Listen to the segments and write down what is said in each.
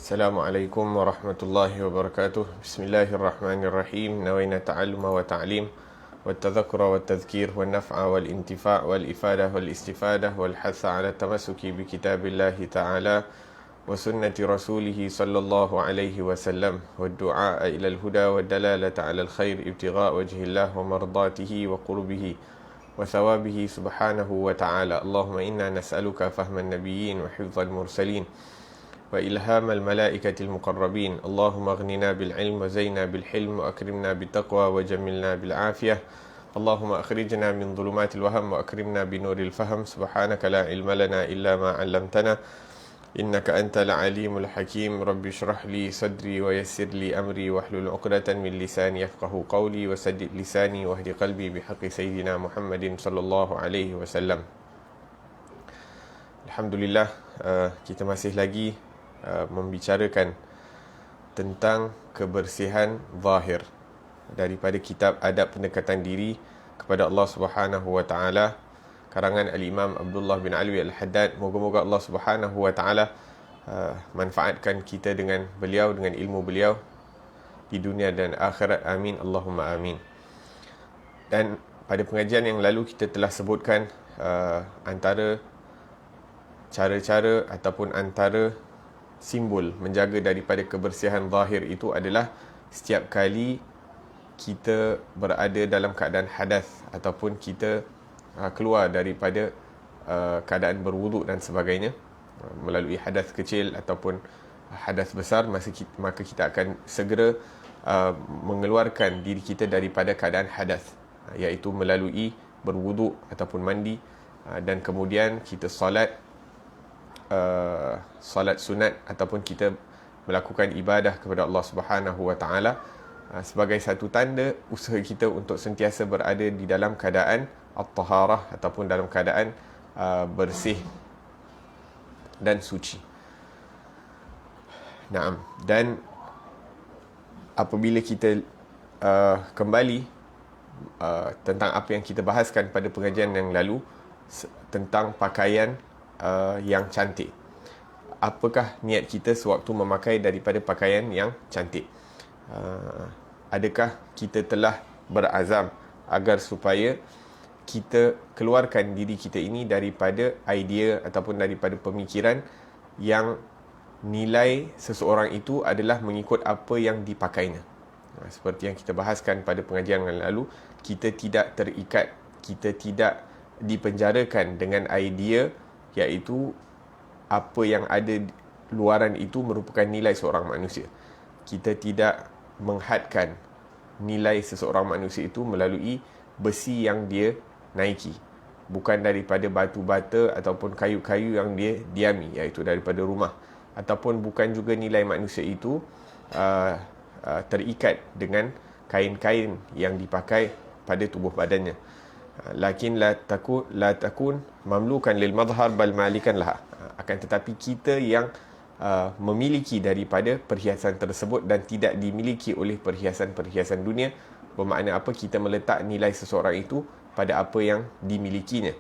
Assalamualaikum warahmatullahi wabarakatuh. Bismillahirrahmanirrahim. Nawaina ta'alluma wa ta'lim wa tadhakura wa tadhkir wa naf'a wal intifa' wal ifadah wal istifadah wal hatha ala tamassuki bi kitabillahi ta'ala wa sunnati rasulih sallallahu alaihi wasallam wa du'a ila al-huda wa dalalata ala al-khair ibtigha' wajhillah wa mardatihi wa qurbihi wa thawabihi subhanahu wa ta'ala. Allahumma inna nas'aluka fahman nabiyyin wa hifdzal mursalin وإلهام الملائكة المقربين. اللهم اغننا بالعلم وزينا بالحلم وأكرمنا بالتقوى وجملنا بالعافية. اللهم أخرجنا من ظلمات الوهم وأكرمنا بنور الفهم. سبحانك لا علم لنا إلا ما علمتنا إنك أنت العليم الحكيم. رب اشرح لي صدري ويسر لي أمري واحلل عقدة من لساني يفقه قولي وسدد لساني واهد قلبي بحق سيدنا محمد صلى الله عليه وسلم. Alhamdulillah, kita masih lagi membicarakan tentang kebersihan zahir daripada kitab Adab Pendekatan Diri kepada Allah Subhanahu wa taala karangan Al-Imam Abdullah bin Alwi Al-Haddad. Moga-moga Allah Subhanahu wa taala manfaatkan kita dengan beliau, dengan ilmu beliau di dunia dan akhirat. Amin Allahumma amin. Dan pada pengajian yang lalu kita telah sebutkan antara cara-cara ataupun antara simbol menjaga daripada kebersihan zahir itu adalah setiap kali kita berada dalam keadaan hadas ataupun kita keluar daripada keadaan berwuduk dan sebagainya, melalui hadas kecil ataupun hadas besar, maka kita akan segera mengeluarkan diri kita daripada keadaan hadas, iaitu melalui berwuduk ataupun mandi, dan kemudian kita solat sunat ataupun kita melakukan ibadah kepada Allah Subhanahu wa taala sebagai satu tanda usaha kita untuk sentiasa berada di dalam keadaan at-taharah ataupun dalam keadaan bersih dan suci. Naam. Dan apabila kita kembali tentang apa yang kita bahaskan pada pengajian yang lalu tentang pakaian yang cantik. Apakah niat kita sewaktu memakai daripada pakaian yang cantik? Adakah kita telah berazam agar supaya kita keluarkan diri kita ini daripada idea ataupun daripada pemikiran yang nilai seseorang itu adalah mengikut apa yang dipakainya? Seperti yang kita bahaskan pada pengajian yang lalu, kita tidak terikat, kita tidak dipenjarakan dengan idea iaitu apa yang ada luaran itu merupakan nilai seorang manusia. Kita tidak menghadkan nilai seseorang manusia itu melalui besi yang dia naiki, bukan daripada batu bata ataupun kayu-kayu yang dia diami, iaitu daripada rumah, ataupun bukan juga nilai manusia itu terikat dengan kain-kain yang dipakai pada tubuh badannya. Lakin la takun mamlukan lil madhhar bal malikan laha. Akan tetapi kita yang memiliki daripada perhiasan tersebut dan tidak dimiliki oleh perhiasan-perhiasan dunia. Bermakna apa? Kita meletak nilai seseorang itu pada apa yang dimilikinya.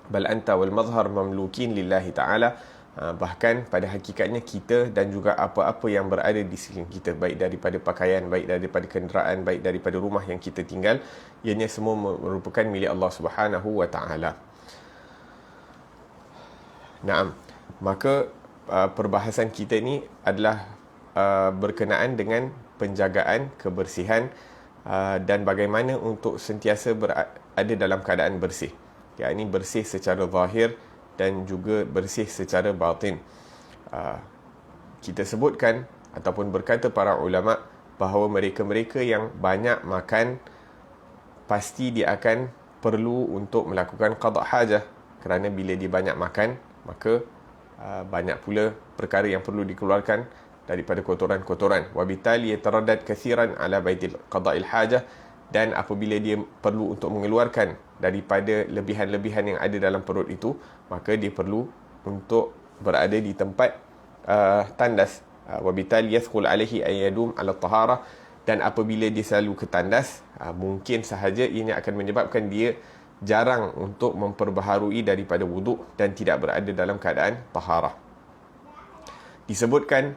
Bal anta wal madhhar mamlukin lillahi ta'ala. Bahkan pada hakikatnya kita dan juga apa-apa yang berada di sekeliling kita, baik daripada pakaian, baik daripada kenderaan, baik daripada rumah yang kita tinggal, ianya semua merupakan milik Allah Subhanahu wa ta'ala. Naam. Maka perbahasan kita ini adalah berkenaan dengan penjagaan kebersihan dan bagaimana untuk sentiasa berada dalam keadaan bersih. Ini bersih secara zahir dan juga bersih secara batin. Kita sebutkan ataupun berkata para ulama bahawa mereka-mereka yang banyak makan pasti dia akan perlu untuk melakukan qada' hajah, kerana bila dia banyak makan maka banyak pula perkara yang perlu dikeluarkan daripada kotoran-kotoran. Wabitali yataraddad katsiran ala baitil qada'il hajah, dan apabila dia perlu untuk mengeluarkan daripada lebihan-lebihan yang ada dalam perut itu, maka dia perlu untuk berada di tempat tandas. Wabitali yathqul alaihi ayyadum ala tahara, dan apabila dia selalu ke tandas, mungkin sahaja ini akan menyebabkan dia jarang untuk memperbaharui daripada wuduk dan tidak berada dalam keadaan taharah. disebutkan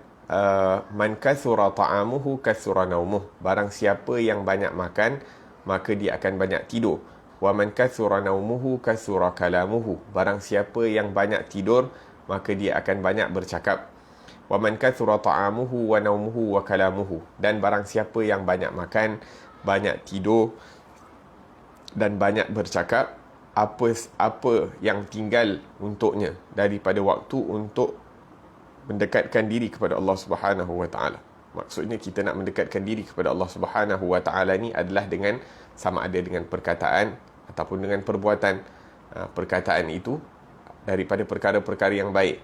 man kathura ta'amuhu kathura naumuh, barang siapa yang banyak makan maka dia akan banyak tidur. Wa man kathura naumuhu kathura kalamuhu, barang siapa yang banyak tidur maka dia akan banyak bercakap. Wa man kathura ta'amuhu wa naumuhu wa kalamuhu, dan barang siapa yang banyak makan, banyak tidur dan banyak bercakap, apa yang tinggal untuknya daripada waktu untuk mendekatkan diri kepada Allah Subhanahu wa taala. Maksudnya kita nak mendekatkan diri kepada Allah Subhanahu wa taala ni adalah dengan sama ada dengan perkataan ataupun dengan perbuatan. Perkataan itu daripada perkara-perkara yang baik.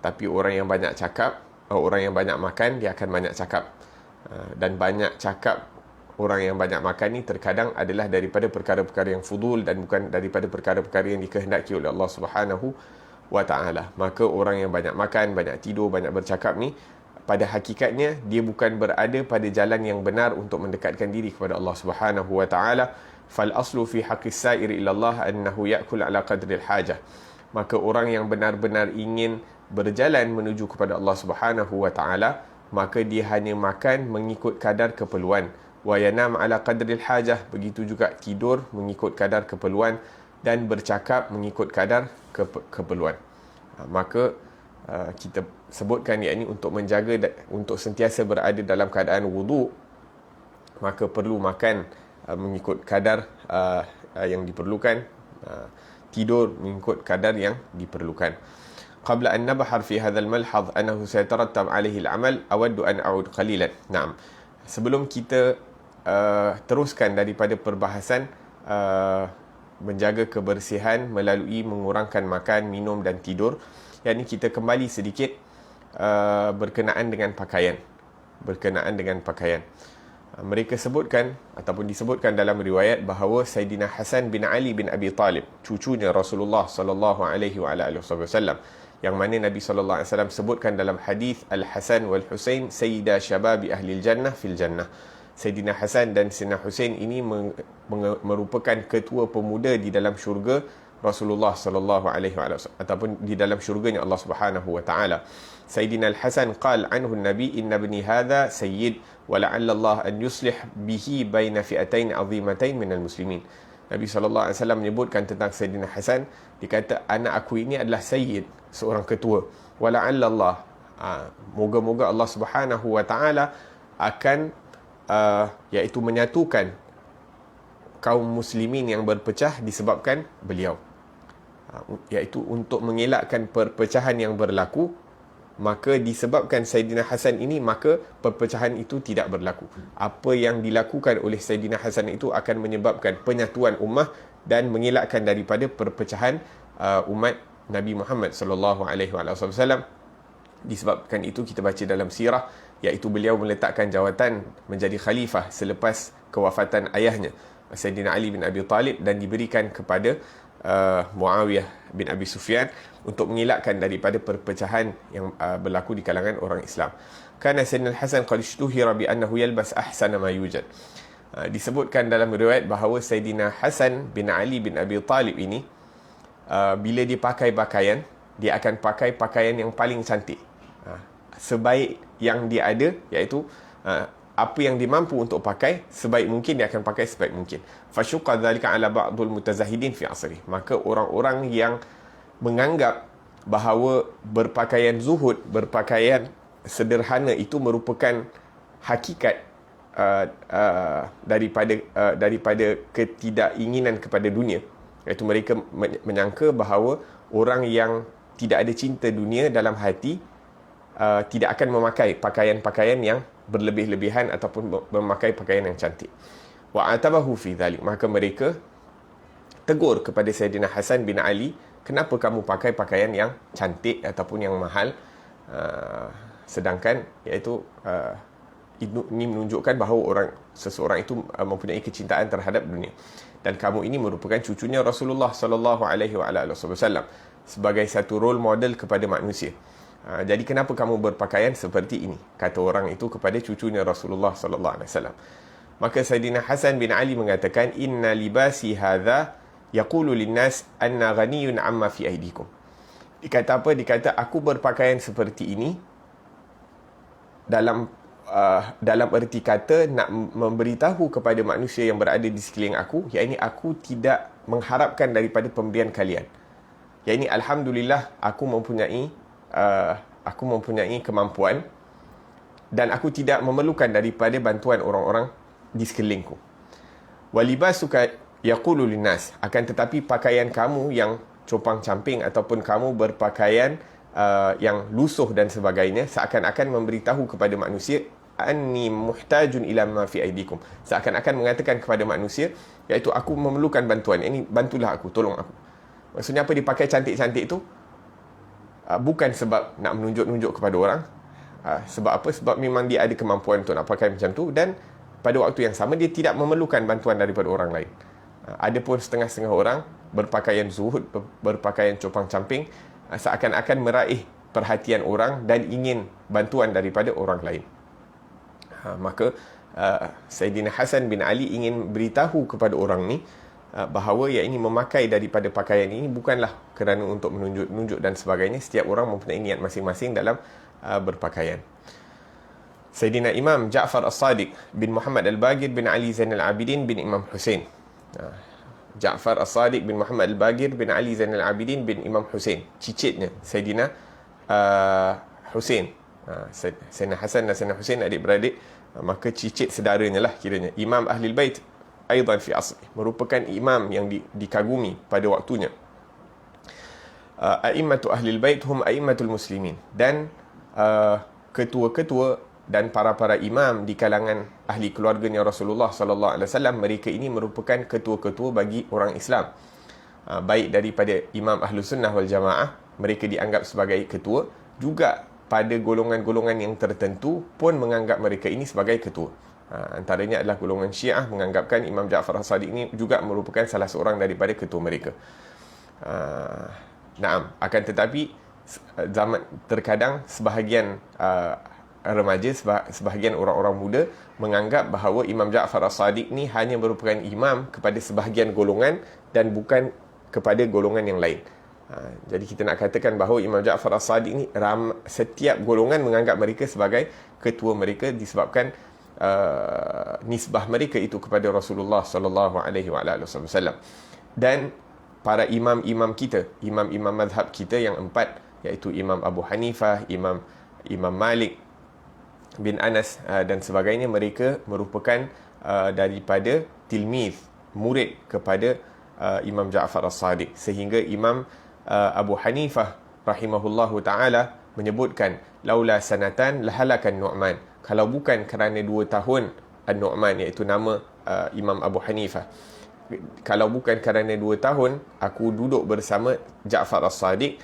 Tapi orang yang banyak cakap, orang yang banyak makan, dia akan banyak cakap. Dan banyak cakap orang yang banyak makan ni terkadang adalah daripada perkara-perkara yang fudul dan bukan daripada perkara-perkara yang dikehendaki oleh Allah Subhanahu wa ta'ala. Maka orang yang banyak makan, banyak tidur, banyak bercakap ni, pada hakikatnya dia bukan berada pada jalan yang benar untuk mendekatkan diri kepada Allah Subhanahu wa ta'ala. Fal aslu fi haqqis sa'iri ila Allah annahu ya'kul ala qadri al-hajah. Maka orang yang benar-benar ingin berjalan menuju kepada Allah Subhanahu wa ta'ala, maka dia hanya makan mengikut kadar keperluan. Wa yanam ala qadri al-hajah, begitu juga tidur mengikut kadar keperluan dan bercakap mengikut kadar keperluan. Maka kita sebutkan ini untuk menjaga, untuk sentiasa berada dalam keadaan wudu, maka perlu makan mengikut kadar yang diperlukan, tidur mengikut kadar yang diperlukan. Qabla an nabhar fi hadzal malhadh annahu sayatarattab alayhi al-amal, awaddu an a'ud qalilan. Naam. Sebelum kita teruskan daripada perbahasan menjaga kebersihan melalui mengurangkan makan, minum dan tidur, yakni kita kembali sedikit berkenaan dengan pakaian. Mereka sebutkan ataupun disebutkan dalam riwayat bahawa Sayyidina Hasan bin Ali bin Abi Talib, cucunya Rasulullah sallallahu alaihi wasallam, yang mana Nabi sallallahu alaihi wasallam sebutkan dalam hadis Al-Hasan wal Husain sayyida syababi ahli jannah fil jannah. Sayyidina Hasan dan Sayyidina Husain ini merupakan ketua pemuda di dalam syurga Rasulullah sallallahu alaihi wasallam ataupun di dalam syurganya Allah Subhanahu wa taala. Sayyidina Al-Hasan qala anhu an-nabi inna ibni hadha sayyid wa la'alla Allah an yuslih bihi baina fi'atain 'azimatain minal muslimin. Nabi sallallahu alaihi wasallam menyebutkan tentang Sayyidina Hasan, dia kata anak aku ini adalah sayyid, seorang ketua. Wa la'alla Allah, moga-moga Allah Subhanahu wa taala akan iaitu menyatukan kaum muslimin yang berpecah disebabkan beliau, iaitu untuk mengelakkan perpecahan yang berlaku, maka disebabkan Sayyidina Hasan ini, maka perpecahan itu tidak berlaku. Apa yang dilakukan oleh Sayyidina Hasan itu akan menyebabkan penyatuan ummah dan mengelakkan daripada perpecahan umat Nabi Muhammad sallallahu alaihi wasallam. Disebabkan itu kita baca dalam sirah, iaitu beliau meletakkan jawatan menjadi khalifah selepas kewafatan ayahnya Sayyidina Ali bin Abi Talib, dan diberikan kepada Muawiyah bin Abi Sufyan untuk mengelakkan daripada perpecahan yang berlaku di kalangan orang Islam. Kana Sayyidina Hasan qad ishtuhira bi annahu yalbas ahsana ma yujad. Disebutkan dalam riwayat bahawa Sayyidina Hasan bin Ali bin Abi Talib ini, bila dia pakai pakaian, dia akan pakai pakaian yang paling cantik, sebaik yang dia ada, iaitu apa yang dia mampu untuk pakai, sebaik mungkin dia akan pakai sebaik mungkin. Fasyuqa dzalika ala ba'dul mutazahidin fi asri. Maka orang-orang yang menganggap bahawa berpakaian zuhud, berpakaian sederhana itu merupakan hakikat daripada ketidakinginan kepada dunia, iaitu mereka menyangka bahawa orang yang tidak ada cinta dunia dalam hati tidak akan memakai pakaian-pakaian yang berlebih-lebihan ataupun memakai pakaian yang cantik. Wa atabahu fi dhalik, maka mereka tegur kepada Sayyidina Hasan bin Ali, kenapa kamu pakai pakaian yang cantik ataupun yang mahal, sedangkan iaitu ini menunjukkan bahawa seseorang itu mempunyai kecintaan terhadap dunia, dan kamu ini merupakan cucunya Rasulullah sallallahu alaihi wasallam sebagai satu role model kepada manusia. Jadi kenapa kamu berpakaian seperti ini, kata orang itu kepada cucunya Rasulullah sallallahu alaihi wasallam. Maka Sayyidina Hasan bin Ali mengatakan, inna libasi hadha yaqulu linnas anna ghaniyun amma fi aydikum. Dikata apa? Dikata aku berpakaian seperti ini dalam erti kata nak memberitahu kepada manusia yang berada di sekeliling aku, yakni aku tidak mengharapkan daripada pemberian kalian. Yakni alhamdulillah aku mempunyai kemampuan dan aku tidak memerlukan daripada bantuan orang-orang di sekelilingku. Walibasuka yaqulu linnas, akan tetapi pakaian kamu yang compang-camping ataupun kamu berpakaian yang lusuh dan sebagainya seakan-akan memberitahu kepada manusia anni muhtajun ila ma fi aidikum, seakan-akan mengatakan kepada manusia iaitu aku memerlukan bantuan, ini bantulah aku, tolong aku. Maksudnya apa dipakai cantik-cantik tu? Bukan sebab nak menunjuk-nunjuk kepada orang. Sebab apa? Sebab memang dia ada kemampuan untuk nak pakai macam tu, dan pada waktu yang sama dia tidak memerlukan bantuan daripada orang lain. Ada pun setengah-setengah orang berpakaian zuhud, berpakaian compang-camping, seakan-akan meraih perhatian orang dan ingin bantuan daripada orang lain. Maka Sayyidina Hasan bin Ali ingin beritahu kepada orang ni bahawa ia ini memakai daripada pakaian ini bukanlah kerana untuk menunjuk-nunjuk dan sebagainya. Setiap orang mempunyai niat masing-masing dalam berpakaian. Sayyidina Imam Ja'far As-Sadiq bin Muhammad Al-Baqir bin Ali Zainal Abidin bin Imam Hussein. Ja'far As-Sadiq bin Muhammad Al-Baqir bin Ali Zainal Abidin bin Imam Hussein. Cicitnya Sayyidina Hussein. Sayyidina Hasan dan Sayyidina Hussein adik-beradik, maka cicit saudaranya lah kiranya. Imam Ahlul Bait aidan fi asli, merupakan imam yang dikagumi pada waktunya. A'immatu Ahlul Bait hum a'immatul muslimin, dan ketua-ketua dan para-para imam di kalangan ahli keluarganya Rasulullah sallallahu alaihi wasallam, mereka ini merupakan ketua-ketua bagi orang Islam. Baik daripada imam Ahlus Sunnah wal Jamaah, mereka dianggap sebagai ketua, juga pada golongan-golongan yang tertentu pun menganggap mereka ini sebagai ketua. Antaranya adalah golongan Syiah menganggapkan Imam Ja'far As-Sadiq ini juga merupakan salah seorang daripada ketua mereka. Naam, akan tetapi zaman terkadang sebahagian remaja, sebahagian orang-orang muda menganggap bahawa Imam Ja'far As-Sadiq ni hanya merupakan imam kepada sebahagian golongan dan bukan kepada golongan yang lain. Jadi kita nak katakan bahawa Imam Ja'far As-Sadiq ni setiap golongan menganggap mereka sebagai ketua mereka disebabkan nisbah mereka itu kepada Rasulullah sallallahu alaihi wasallam. Dan para imam-imam kita, imam-imam mazhab kita yang empat, iaitu Imam Abu Hanifah, Imam Malik bin Anas dan sebagainya, mereka merupakan daripada tilmiz, murid kepada Imam Ja'far As-Sadiq, sehingga Imam Abu Hanifah rahimahullahu ta'ala menyebutkan laula sanatan lahalakan Nu'man, kalau bukan kerana 2 tahun An-Nu'man, iaitu nama Imam Abu Hanifah, kalau bukan kerana 2 tahun aku duduk bersama Ja'far As-Sadiq,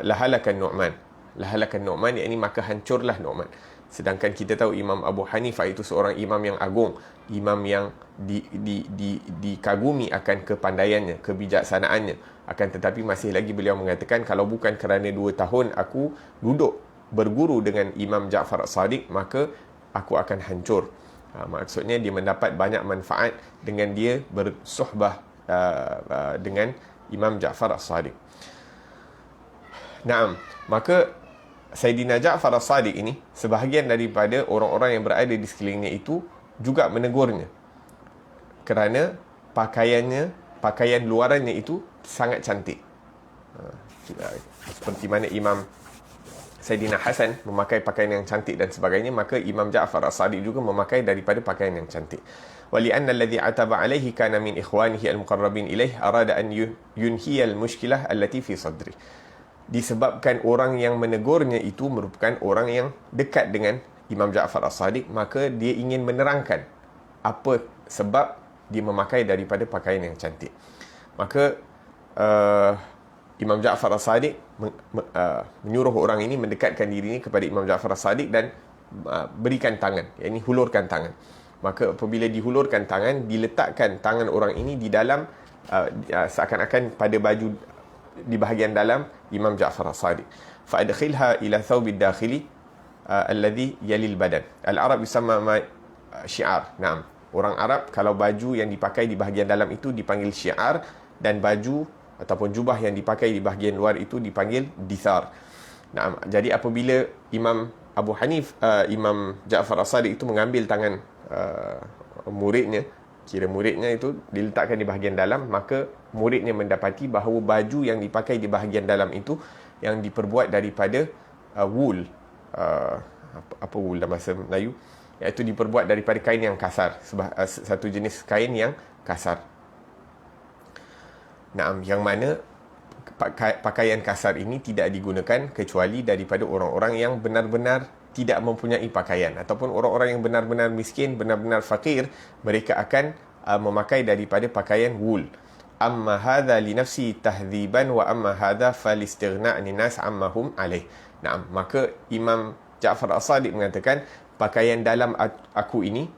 lahalakan Nu'man. Lahalakan Nu'man, yakni maka hancurlah Nu'man. Sedangkan kita tahu Imam Abu Hanifah itu seorang imam yang agung, imam yang dikagumi akan kepandaiannya, kebijaksanaannya. Akan tetapi masih lagi beliau mengatakan kalau bukan kerana 2 tahun aku duduk berguru dengan Imam Ja'far As-Sadiq, maka aku akan hancur. Maksudnya dia mendapat banyak manfaat dengan dia bersuhbah dengan Imam Ja'far As-Sadiq. Naam, maka Sayyidina Ja'far As-Sadiq ini, sebahagian daripada orang-orang yang berada di sekelilingnya itu juga menegurnya kerana pakaian luarannya itu sangat cantik. Seperti mana Imam Sayyidina Hasan memakai pakaian yang cantik dan sebagainya, maka Imam Ja'far As-Sadiq juga memakai daripada pakaian yang cantik. Wali'anna alladhi ataba alaihi kana min ikhwanihi al-muqarrabin ilaih arada an yunhiya al-mushkilah allati fi sadri. Disebabkan orang yang menegurnya itu merupakan orang yang dekat dengan Imam Ja'far As-Sadiq, maka dia ingin menerangkan apa sebab dia memakai daripada pakaian yang cantik. Maka Imam Ja'far As-Sadiq menyuruh orang ini mendekatkan dirinya kepada Imam Ja'far As-Sadiq dan berikan tangan, iaitu hulurkan tangan. Maka apabila dihulurkan tangan, diletakkan tangan orang ini di dalam seakan-akan pada baju di bahagian dalam Imam Ja'far As-Sadiq. Fa'adkhilha ila thawbid dakhili alladhi yalil badan. Al-Arab yusamma syiar. Naam. Orang Arab kalau baju yang dipakai di bahagian dalam itu dipanggil syiar, dan baju ataupun jubah yang dipakai di bahagian luar itu dipanggil dithar. Nah, jadi apabila Imam Ja'far As-Sadiq itu mengambil tangan muridnya, kira muridnya itu diletakkan di bahagian dalam, maka muridnya mendapati bahawa baju yang dipakai di bahagian dalam itu yang diperbuat daripada wool, apa wool dalam bahasa Melayu, iaitu diperbuat daripada kain yang kasar, satu jenis kain yang kasar. Yang mana pakaian kasar ini tidak digunakan kecuali daripada orang-orang yang benar-benar tidak mempunyai pakaian, ataupun orang-orang yang benar-benar miskin, benar-benar fakir, mereka akan memakai daripada pakaian wool. Amma hadha li nafsi tahdhiban wa amma hadha falistighna' nas ammahum alaih. Maka Imam Ja'far As-Sadiq mengatakan pakaian dalam aku ini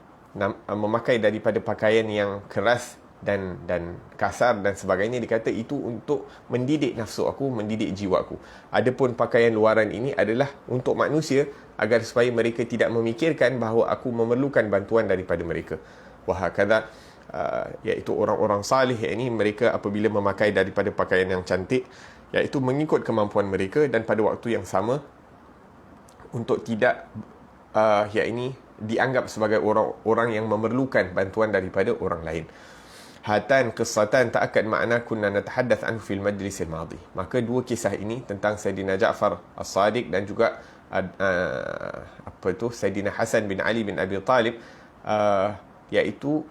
memakai daripada pakaian yang keras dan kasar dan sebagainya, dikata itu untuk mendidik nafsu aku, mendidik jiwa aku. Adapun pakaian luaran ini adalah untuk manusia, agar supaya mereka tidak memikirkan bahawa aku memerlukan bantuan daripada mereka. Wahakadha, iaitu orang-orang salih, ini mereka apabila memakai daripada pakaian yang cantik, iaitu mengikut kemampuan mereka, dan pada waktu yang sama untuk tidak dianggap sebagai orang-orang yang memerlukan bantuan daripada orang lain. Hatan qissatan ta'akkad ma'na kunna natahaddath anhu fil majlis al-madi. Maka dua kisah ini tentang Sayyidina Ja'far As-Sadiq dan juga Sayyidina Hasan bin Ali bin Abi Talib, iaitu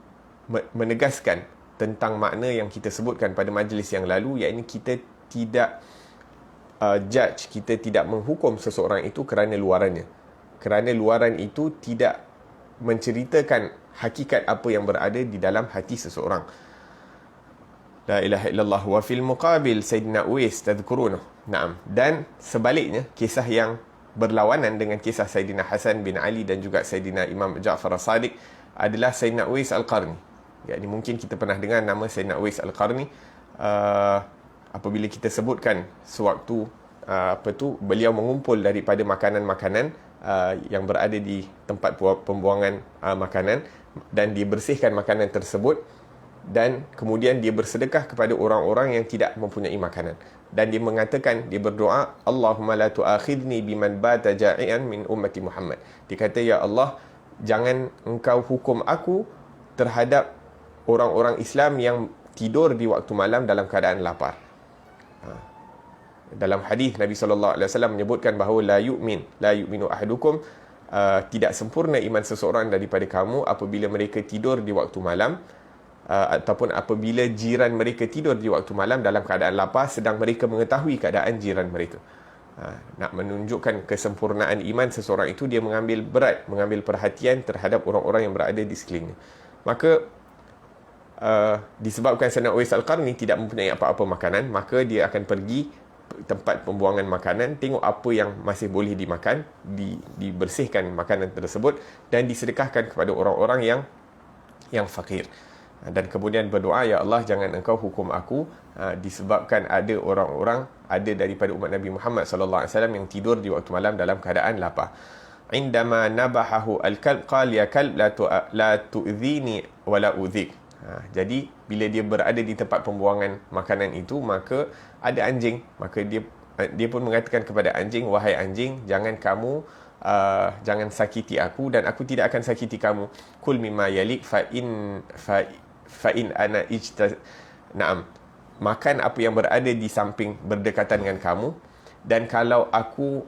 menegaskan tentang makna yang kita sebutkan pada majlis yang lalu, iaitu kita tidak judge, kita tidak menghukum seseorang itu kerana luarannya, kerana luaran itu tidak menceritakan hakikat apa yang berada di dalam hati seseorang. La ilaha illallah. Wa fil muqabil Sayyidina Uwais tadhkuruna. Naam. Dan sebaliknya, kisah yang berlawanan dengan kisah Sayyidina Hasan bin Ali dan juga Sayyidina Imam Ja'far As-Sadiq adalah Sayyidina Uwais Al-Qarni. Yani mungkin kita pernah dengar nama Sayyidina Uwais Al-Qarni apabila kita sebutkan sewaktu beliau mengumpul daripada makanan-makanan yang berada di tempat pembuangan makanan, dan dia bersihkan makanan tersebut, dan kemudian dia bersedekah kepada orang-orang yang tidak mempunyai makanan, dan dia mengatakan, dia berdoa, Allahumma la tu'akhidni biman bata ja'ian min ummati Muhammad. Dia kata, ya Allah, jangan engkau hukum aku terhadap orang-orang Islam yang tidur di waktu malam dalam keadaan lapar. Dalam hadis Nabi SAW menyebutkan bahawa la yu'minu ahadukum, tidak sempurna iman seseorang daripada kamu apabila mereka tidur di waktu malam, ataupun apabila jiran mereka tidur di waktu malam dalam keadaan lapar, sedang mereka mengetahui keadaan jiran mereka. Nak menunjukkan kesempurnaan iman seseorang itu, dia mengambil perhatian terhadap orang-orang yang berada di sekelilingnya. Maka disebabkan Sayyidina Uwais Al-Qarni tidak mempunyai apa-apa makanan, maka dia akan pergi tempat pembuangan makanan, tengok apa yang masih boleh dimakan, dibersihkan makanan tersebut dan disedekahkan kepada orang-orang yang fakir. Dan kemudian berdoa, ya Allah, jangan engkau hukum aku disebabkan ada orang-orang, ada daripada umat Nabi Muhammad sallallahu alaihi wasallam yang tidur di waktu malam dalam keadaan lapar. Indama nabahahu al-kalb qala ya kalb la tu'dhini wa la udhik. Jadi bila dia berada di tempat pembuangan makanan itu, maka ada anjing, maka dia pun mengatakan kepada anjing, wahai anjing, jangan kamu jangan sakiti aku dan aku tidak akan sakiti kamu. Kul mimma yalik fa in ana na'am, makan apa yang berada di samping berdekatan dengan kamu, dan kalau aku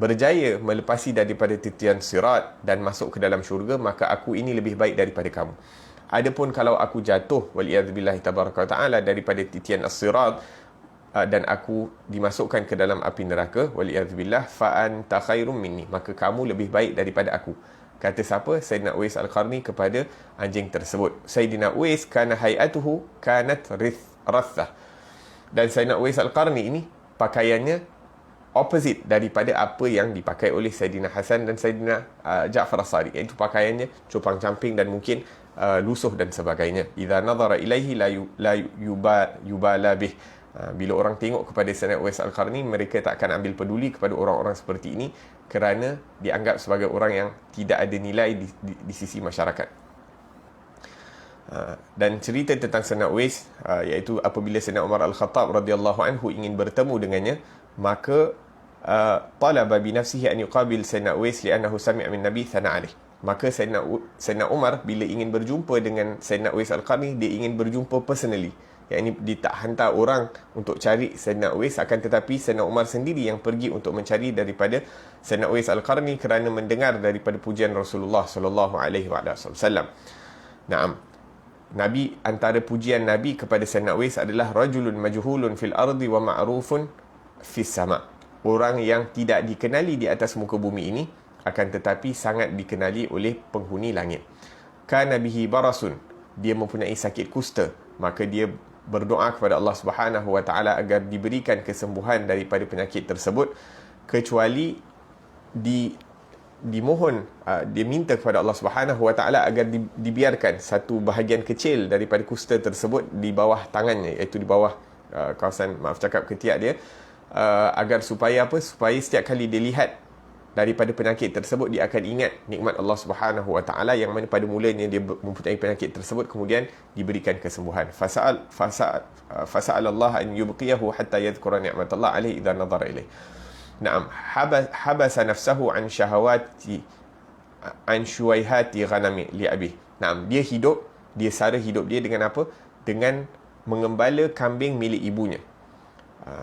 berjaya melepasi daripada titian sirat dan masuk ke dalam syurga, maka aku ini lebih baik daripada kamu. Adapun kalau aku jatuh waliyadzubillahi tabaraka wa ta'ala daripada titian as-sirat dan aku dimasukkan ke dalam api neraka waliyadzubillah, fa anta khairum minni, maka kamu lebih baik daripada aku. Kata siapa? Sayyidina Uwais Al-Qarni kepada anjing tersebut. Sayyidina Uwais kana hay'atuhu kanat rathah. Dan Sayyidina Uwais Al-Qarni ini pakaiannya opposite daripada apa yang dipakai oleh Sayyidina Hasan dan Sayyidina Ja'far As-Sadiq, iaitu pakaiannya cupang-camping dan mungkin lusuh dan sebagainya. Idza nadhara ilaihi la yubala bih. Bila orang tengok kepada Sayyidina Uwais Al-Qarni, mereka tak akan ambil peduli kepada orang-orang seperti ini kerana dianggap sebagai orang yang tidak ada nilai di sisi masyarakat. Dan cerita tentang Sayyidina Uwais, iaitu apabila Sayyidina Umar Al-Khattab radhiyallahu anhu ingin bertemu dengannya, maka talaba bi nafsihi an yuqabil Sayyidina Uwais li'annahu sami'a min Nabi thana alaih. Maka Sayyidina Umar bila ingin berjumpa dengan Sayyidina Uwais Al-Qarni, dia ingin berjumpa personally. Yang ini dia tak hantar orang untuk cari Sayyidina Uwais, akan tetapi Sayyidina Umar sendiri yang pergi untuk mencari daripada Sayyidina Uwais Al-Qarni kerana mendengar daripada pujian Rasulullah sallallahu alaihi wasallam. Naam. Nabi, antara pujian Nabi kepada Sayyidina Uwais adalah rajulun majhulun fil ardi wa ma'rufun fis sama. Orang yang tidak dikenali di atas muka bumi ini, akan tetapi sangat dikenali oleh penghuni langit. Kana bihi barasun, dia mempunyai sakit kusta, maka dia berdoa kepada Allah Subhanahu wa taala agar diberikan kesembuhan daripada penyakit tersebut, kecuali dimohon, dia minta kepada Allah Subhanahu wa taala agar dibiarkan satu bahagian kecil daripada kusta tersebut di bawah tangannya, iaitu di bawah kawasan, ketiak dia, agar supaya setiap kali dia lihat daripada penyakit tersebut, dia akan ingat nikmat Allah Subhanahu wa taala, yang mana pada mulanya dia mempunyai penyakit tersebut, kemudian diberikan kesembuhan. Fasa'al Allah an yubqiyahu hatta yadhkura ni'matallah alaihi idza nadhara ilaih. Naam, habasa nafsahu an syahawati an syuwaihati ghanami li abih. Naam, dia sara hidup dia dengan apa? Dengan mengembala kambing milik ibunya,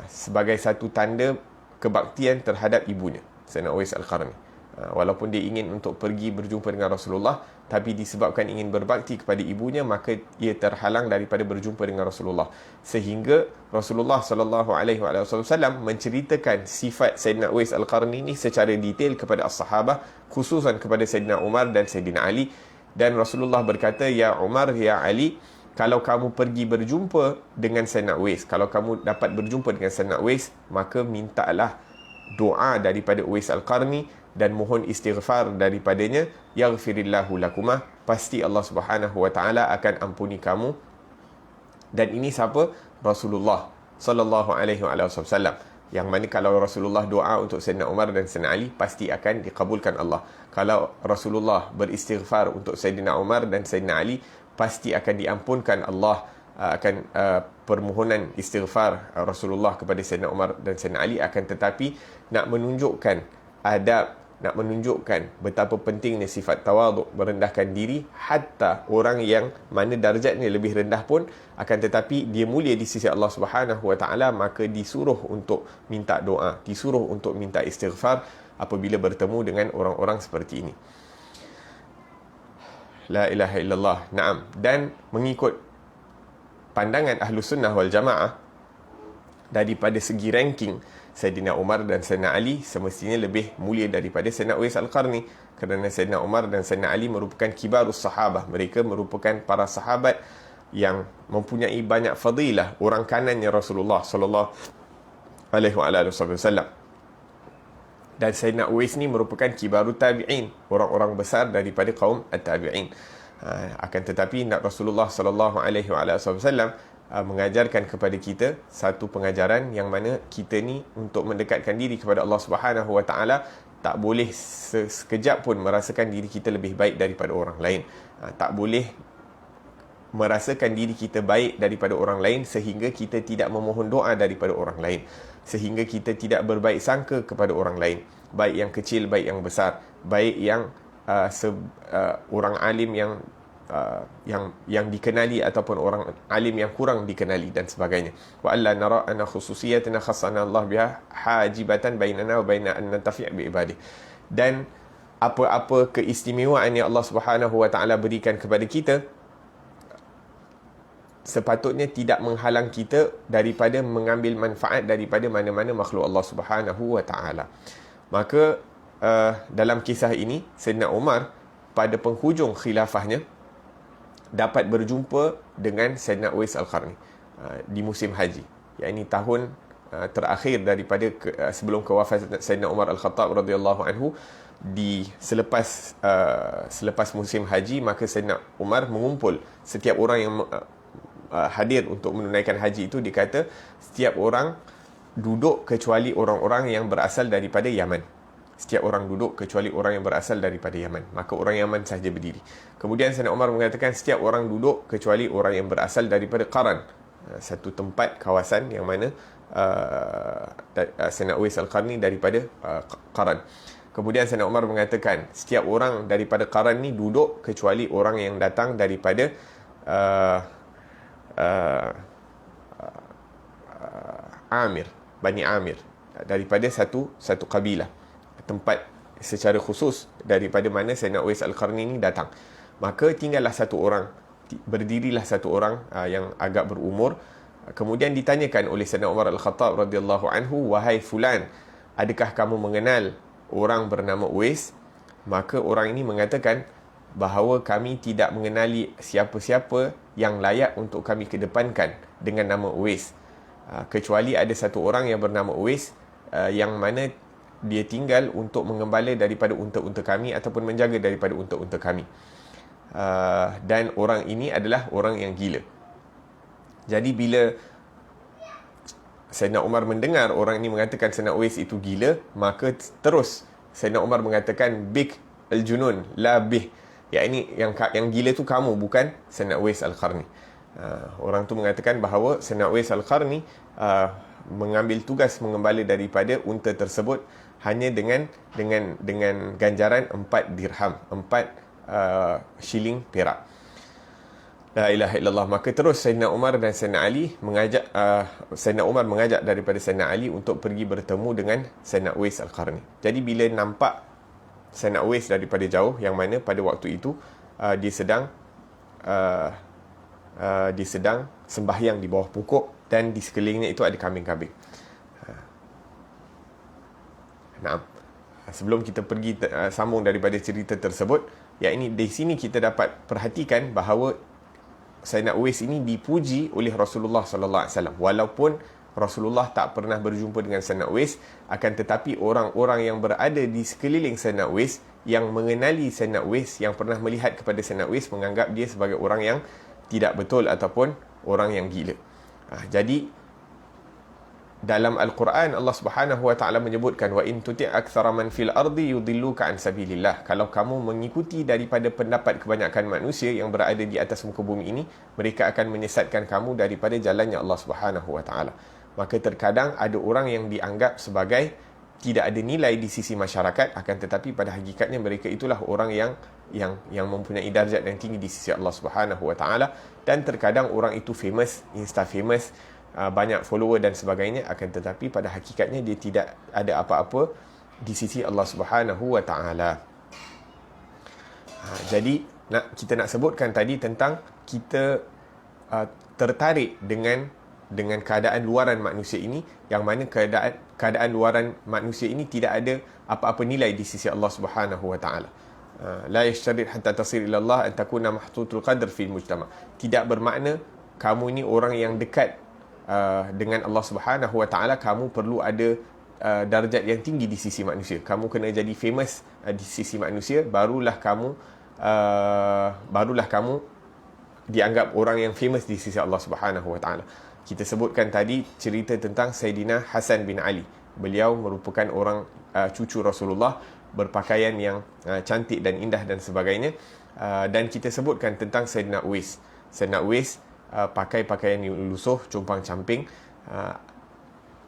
sebagai satu tanda kebaktian terhadap ibunya, Sayyidina Uwais Al-Qarni. Walaupun dia ingin untuk pergi berjumpa dengan Rasulullah, tapi disebabkan ingin berbakti kepada ibunya, maka ia terhalang daripada berjumpa dengan Rasulullah, sehingga Rasulullah sallallahu alaihi wasallam menceritakan sifat Sayyidina Uwais Al-Qarni ini secara detail kepada as-sahabah, khususan kepada Sayyidina Umar dan Sayyidina Ali. Dan Rasulullah berkata, "Ya Umar, ya Ali, kalau kamu pergi berjumpa dengan Sayyidina Uwais, kalau kamu dapat berjumpa dengan Sayyidina Uwais, maka mintalah doa daripada Uwais Al-Qarni dan mohon istighfar daripadanya, yaghfirillahu lakumah, pasti Allah Subhanahu wa taala akan ampuni kamu." Dan ini siapa? Rasulullah sallallahu alaihi wasallam, yang mana kalau Rasulullah doa untuk Sayyidina Umar dan Sayyidina Ali, pasti akan dikabulkan Allah. Kalau Rasulullah beristighfar untuk Sayyidina Umar dan Sayyidina Ali, pasti akan diampunkan Allah, akan permohonan istighfar Rasulullah kepada Sayyidina Umar dan Sayyidina Ali. Akan tetapi nak menunjukkan adab, nak menunjukkan betapa pentingnya sifat tawaduk, merendahkan diri, hatta orang yang mana darjatnya lebih rendah pun, akan tetapi dia mulia di sisi Allah Subhanahu wa taala, maka disuruh untuk minta doa, disuruh untuk minta istighfar apabila bertemu dengan orang-orang seperti ini. La ilaha illallah. Naam. Dan mengikut pandangan Ahlus Sunnah wal Jamaah, daripada segi ranking, Sayyidina Umar dan Sayyidina Ali semestinya lebih mulia daripada Sayyidina Uwais Al-Qarni, kerana Sayyidina Umar dan Sayyidina Ali merupakan kibarus sahabah. Mereka merupakan para sahabat yang mempunyai banyak fadilah, orang kanannya Rasulullah sallallahu alaihi wasallam. Dan Sayyidina Uwais ni merupakan kibarut tabi'in, orang-orang besar daripada kaum at-tabi'in. Akan tetapi Rasulullah sallallahu alaihi wasallam mengajarkan kepada kita satu pengajaran, yang mana kita ni untuk mendekatkan diri kepada Allah Subhanahu wa taala, tak boleh sekejap pun merasakan diri kita lebih baik daripada orang lain. Tak boleh merasakan diri kita baik daripada orang lain sehingga kita tidak memohon doa daripada orang lain, sehingga kita tidak berbaik sangka kepada orang lain, baik yang kecil, baik yang besar, baik yang orang alim yang dikenali ataupun orang alim yang kurang dikenali dan sebagainya. Wa alla nara anna khususiyatana khassana Allah biha hajibatan bainana wa baina an nantafi' bi ibadihi. Dan apa-apa keistimewaan yang Allah Subhanahu wa taala berikan kepada kita, sepatutnya tidak menghalang kita daripada mengambil manfaat daripada mana-mana makhluk Allah Subhanahu wa taala. Maka dalam kisah ini, Sayyidina Umar pada penghujung khilafahnya dapat berjumpa dengan Sayyidina Uwais Al-Qarni di musim haji, iaitu tahun terakhir daripada sebelum kewafatan Sayyidina Umar Al-Khattab radhiyallahu anhu. Selepas musim haji, maka Sayyidina Umar mengumpul setiap orang yang hadir untuk menunaikan haji itu. Dikata setiap orang duduk kecuali orang-orang yang berasal daripada Yaman. setiap orang duduk kecuali orang yang berasal daripada Yaman. Maka orang Yaman sahaja berdiri. Kemudian Sayyidina Umar mengatakan setiap orang duduk kecuali orang yang berasal daripada Qaran, satu tempat kawasan yang mana Sayyidina Uwais Al-Qarni daripada Qaran. Kemudian Sayyidina Umar mengatakan setiap orang daripada Qaran ni duduk kecuali orang yang datang daripada Amir, Bani Amir, daripada satu kabilah, tempat secara khusus daripada mana Sayyidina Uwais Al-Qarni ni datang. Maka tinggallah satu orang, berdirilah satu orang yang agak berumur. Kemudian ditanyakan oleh Sayyidina Umar Al-Khattab radhiyallahu anhu, wahai fulan, adakah kamu mengenal orang bernama Uwais? Maka orang ini mengatakan bahawa kami tidak mengenali siapa-siapa yang layak untuk kami kedepankan dengan nama Uwais, kecuali ada satu orang yang bernama Uwais, yang mana dia tinggal untuk mengembala daripada unta-unta kami ataupun menjaga daripada unta-unta kami. Dan orang ini adalah orang yang gila. Jadi bila Sayyidina Umar mendengar orang ini mengatakan Sayyidina Uwais itu gila, maka terus Sayyidina Umar mengatakan bik al-junun la bih, yang gila tu kamu, bukan Sayyidina Uwais Al-Qarni. Orang tu mengatakan bahawa Sayyidina Uwais Al-Qarni mengambil tugas mengembala daripada unta tersebut hanya dengan ganjaran 4 dirham, 4 shilling perak. La ilaha illallah. Maka terus Sayyidina Umar dan Sayyidina Ali mengajak, Sayyidina Umar mengajak daripada Sayyidina Ali untuk pergi bertemu dengan Sayyidina Uwais Al-Qarni. Jadi bila nampak Sayyidina Uwais daripada jauh, yang mana pada waktu itu dia sedang sembahyang di bawah pokok dan di sekelilingnya itu ada kambing-kambing. Sebelum kita pergi sambung daripada cerita tersebut, di sini kita dapat perhatikan bahawa Sayyidina Uwais ini dipuji oleh Rasulullah sallallahu alaihi wasallam. Walaupun Rasulullah tak pernah berjumpa dengan Sayyidina Uwais, akan tetapi orang-orang yang berada di sekeliling Sayyidina Uwais, yang mengenali Sayyidina Uwais, yang pernah melihat kepada Sayyidina Uwais, menganggap dia sebagai orang yang tidak betul ataupun orang yang gila. Jadi dalam Al-Quran Allah Subhanahu wa taala menyebutkan, wa in tuti' aktsara man fil ardi yudilluka an sabilillah. Kalau kamu mengikuti daripada pendapat kebanyakan manusia yang berada di atas muka bumi ini, mereka akan menyesatkan kamu daripada jalannya Allah Subhanahu wa taala. Maka terkadang ada orang yang dianggap sebagai tidak ada nilai di sisi masyarakat, akan tetapi pada hakikatnya mereka itulah orang yang mempunyai darjat yang tinggi di sisi Allah Subhanahu wa taala. Dan terkadang orang itu famous, insta famous, banyak follower dan sebagainya, akan tetapi pada hakikatnya dia tidak ada apa-apa di sisi Allah Subhanahu wa taala. Jadi kita nak sebutkan tadi tentang kita tertarik dengan keadaan luaran manusia ini, yang mana keadaan luaran manusia ini tidak ada apa-apa nilai di sisi Allah Subhanahu wa taala. La yashtarid hatta tasir ila Allah an takuna mahtutul qadr fil mujtama. Tidak bermakna kamu ni orang yang dekat dengan Allah Subhanahu wa taala, kamu perlu ada darjat yang tinggi di sisi manusia. Kamu kena jadi famous di sisi manusia, barulah kamu dianggap orang yang famous di sisi Allah Subhanahu wa taala. Kita sebutkan tadi cerita tentang Sayyidina Hasan bin Ali. Beliau merupakan orang cucu Rasulullah, berpakaian yang cantik dan indah dan sebagainya. Dan kita sebutkan tentang Sayyidina Uwais. Sayyidina Uwais pakai pakaian yang lusuh, compang-camping,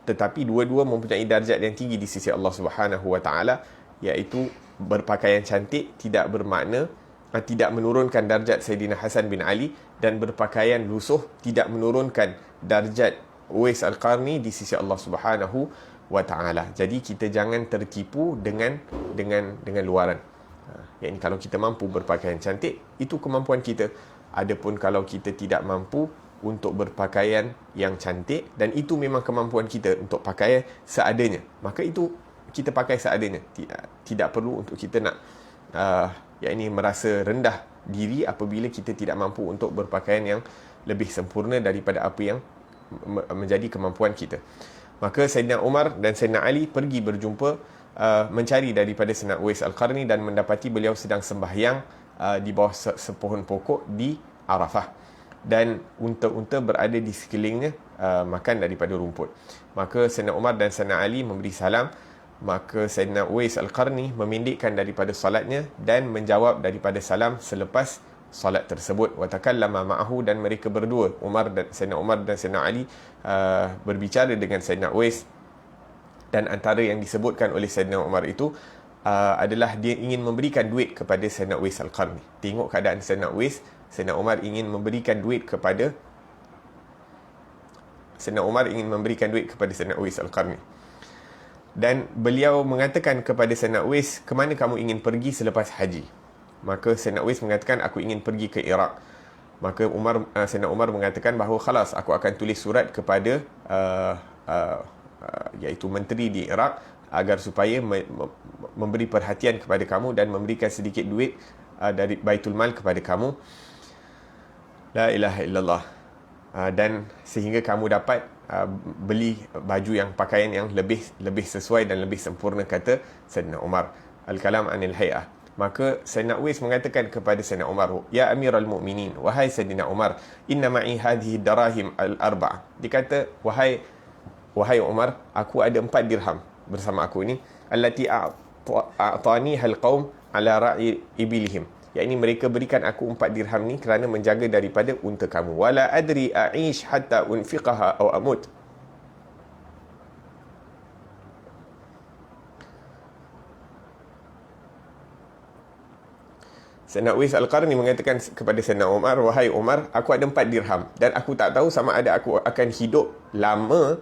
tetapi dua-dua mempunyai darjat yang tinggi di sisi Allah Subhanahu wa taala, iaitu berpakaian cantik tidak bermakna tidak menurunkan darjat Sayyidina Hasan bin Ali, dan berpakaian lusuh tidak menurunkan darjat Uwais Al-Qarni di sisi Allah Subhanahu wa taala. Jadi kita jangan tertipu dengan luaran. Yang kalau kita mampu berpakaian cantik, itu kemampuan kita. Adapun kalau kita tidak mampu untuk berpakaian yang cantik, dan itu memang kemampuan kita untuk pakai seadanya, maka itu kita pakai seadanya. Tidak perlu untuk kita nak merasa rendah diri apabila kita tidak mampu untuk berpakaian yang lebih sempurna daripada apa yang menjadi kemampuan kita. Maka Sayyidina Umar dan Sayyidina Ali pergi berjumpa, mencari daripada Sayyidina Uwais Al-Qarni, dan mendapati beliau sedang sembahyang di bawah sepohon pokok di Arafah, dan unta-unta berada di sekelilingnya makan daripada rumput. Maka Sayyidina Umar dan Sayyidina Ali memberi salam, Maka Sayyidina Uwais Al-Qarni memendekkan daripada solatnya dan menjawab daripada salam selepas solat tersebut. Wa takallama ma'ahu, dan mereka berdua, Sayyidina Umar dan Sayyidina Ali, berbicara dengan Sayyidina Uwais. Dan antara yang disebutkan oleh Sayyidina Umar itu adalah dia ingin memberikan duit kepada Sayyidina Uwais Al-Qarni. Tengok keadaan Sayyidina Uwais, Sayyidina Umar ingin memberikan duit kepada Sayyidina Uwais Al-Qarni. Dan beliau mengatakan kepada Sayyidina Uwais, ke mana kamu ingin pergi selepas haji? Maka Sayyidina Uwais mengatakan, aku ingin pergi ke Iraq. Maka Sayyidina Umar mengatakan bahawa khalas, aku akan tulis surat kepada iaitu menteri di Iraq agar supaya memberi perhatian kepada kamu dan memberikan sedikit duit dari Baitul Mal kepada kamu. La ilaha illallah. Dan sehingga kamu dapat beli baju yang pakaian yang lebih sesuai dan lebih sempurna, kata Sayyidina Umar. Al-kalam anil hay'ah. Maka Sayyidina Uwais mengatakan kepada Sayyidina Umar, ya Amirul Mu'minin, wahai Sayyidina Umar, inna ma'i hadhihi darahim al-arba'ah. Dia kata, wahai Umar, aku ada 4 dirham bersama aku ini, allati a'tani hal qaum ala ra'i ibilihim. Yakni mereka berikan aku 4 dirham ni kerana menjaga daripada unta kamu. Wala adri a'ish hatta unfiqaha aw amut. Sayyidina Uwais Al-Qarni mengatakan kepada Sayyidina Umar, wahai Umar, aku ada 4 dirham dan aku tak tahu sama ada aku akan hidup lama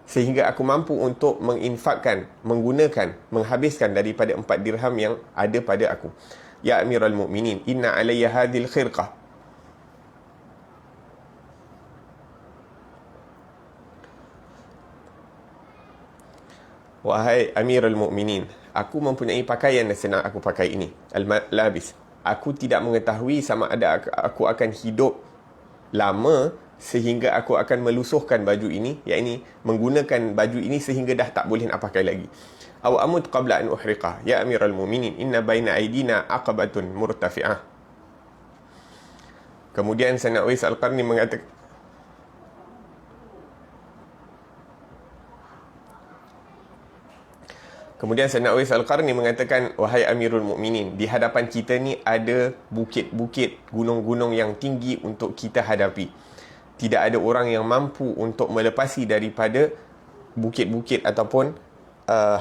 sehingga aku mampu untuk menginfakkan, menghabiskan daripada 4 dirham yang ada pada aku. Ya Amirul Mu'minin, inna alayya hadhil khirqah. Wahai Amirul Mu'minin, aku mempunyai pakaian yang senang aku pakai ini, al-labis. Aku tidak mengetahui sama ada aku akan hidup lama sehingga aku akan melusuhkan baju ini, yakni menggunakan baju ini sehingga dah tak boleh nak pakai lagi. Aw amut qabla an uhriqah. Ya Amirul Mu'minin, inna baina aydina aqabatun murtafi'ah. Kemudian Sayyidina Uwais Al-Qarni mengatakan, wahai Amirul Mu'minin, di hadapan kita ni ada bukit-bukit, gunung-gunung yang tinggi untuk kita hadapi. Tidak ada orang yang mampu untuk melepasi daripada bukit-bukit ataupun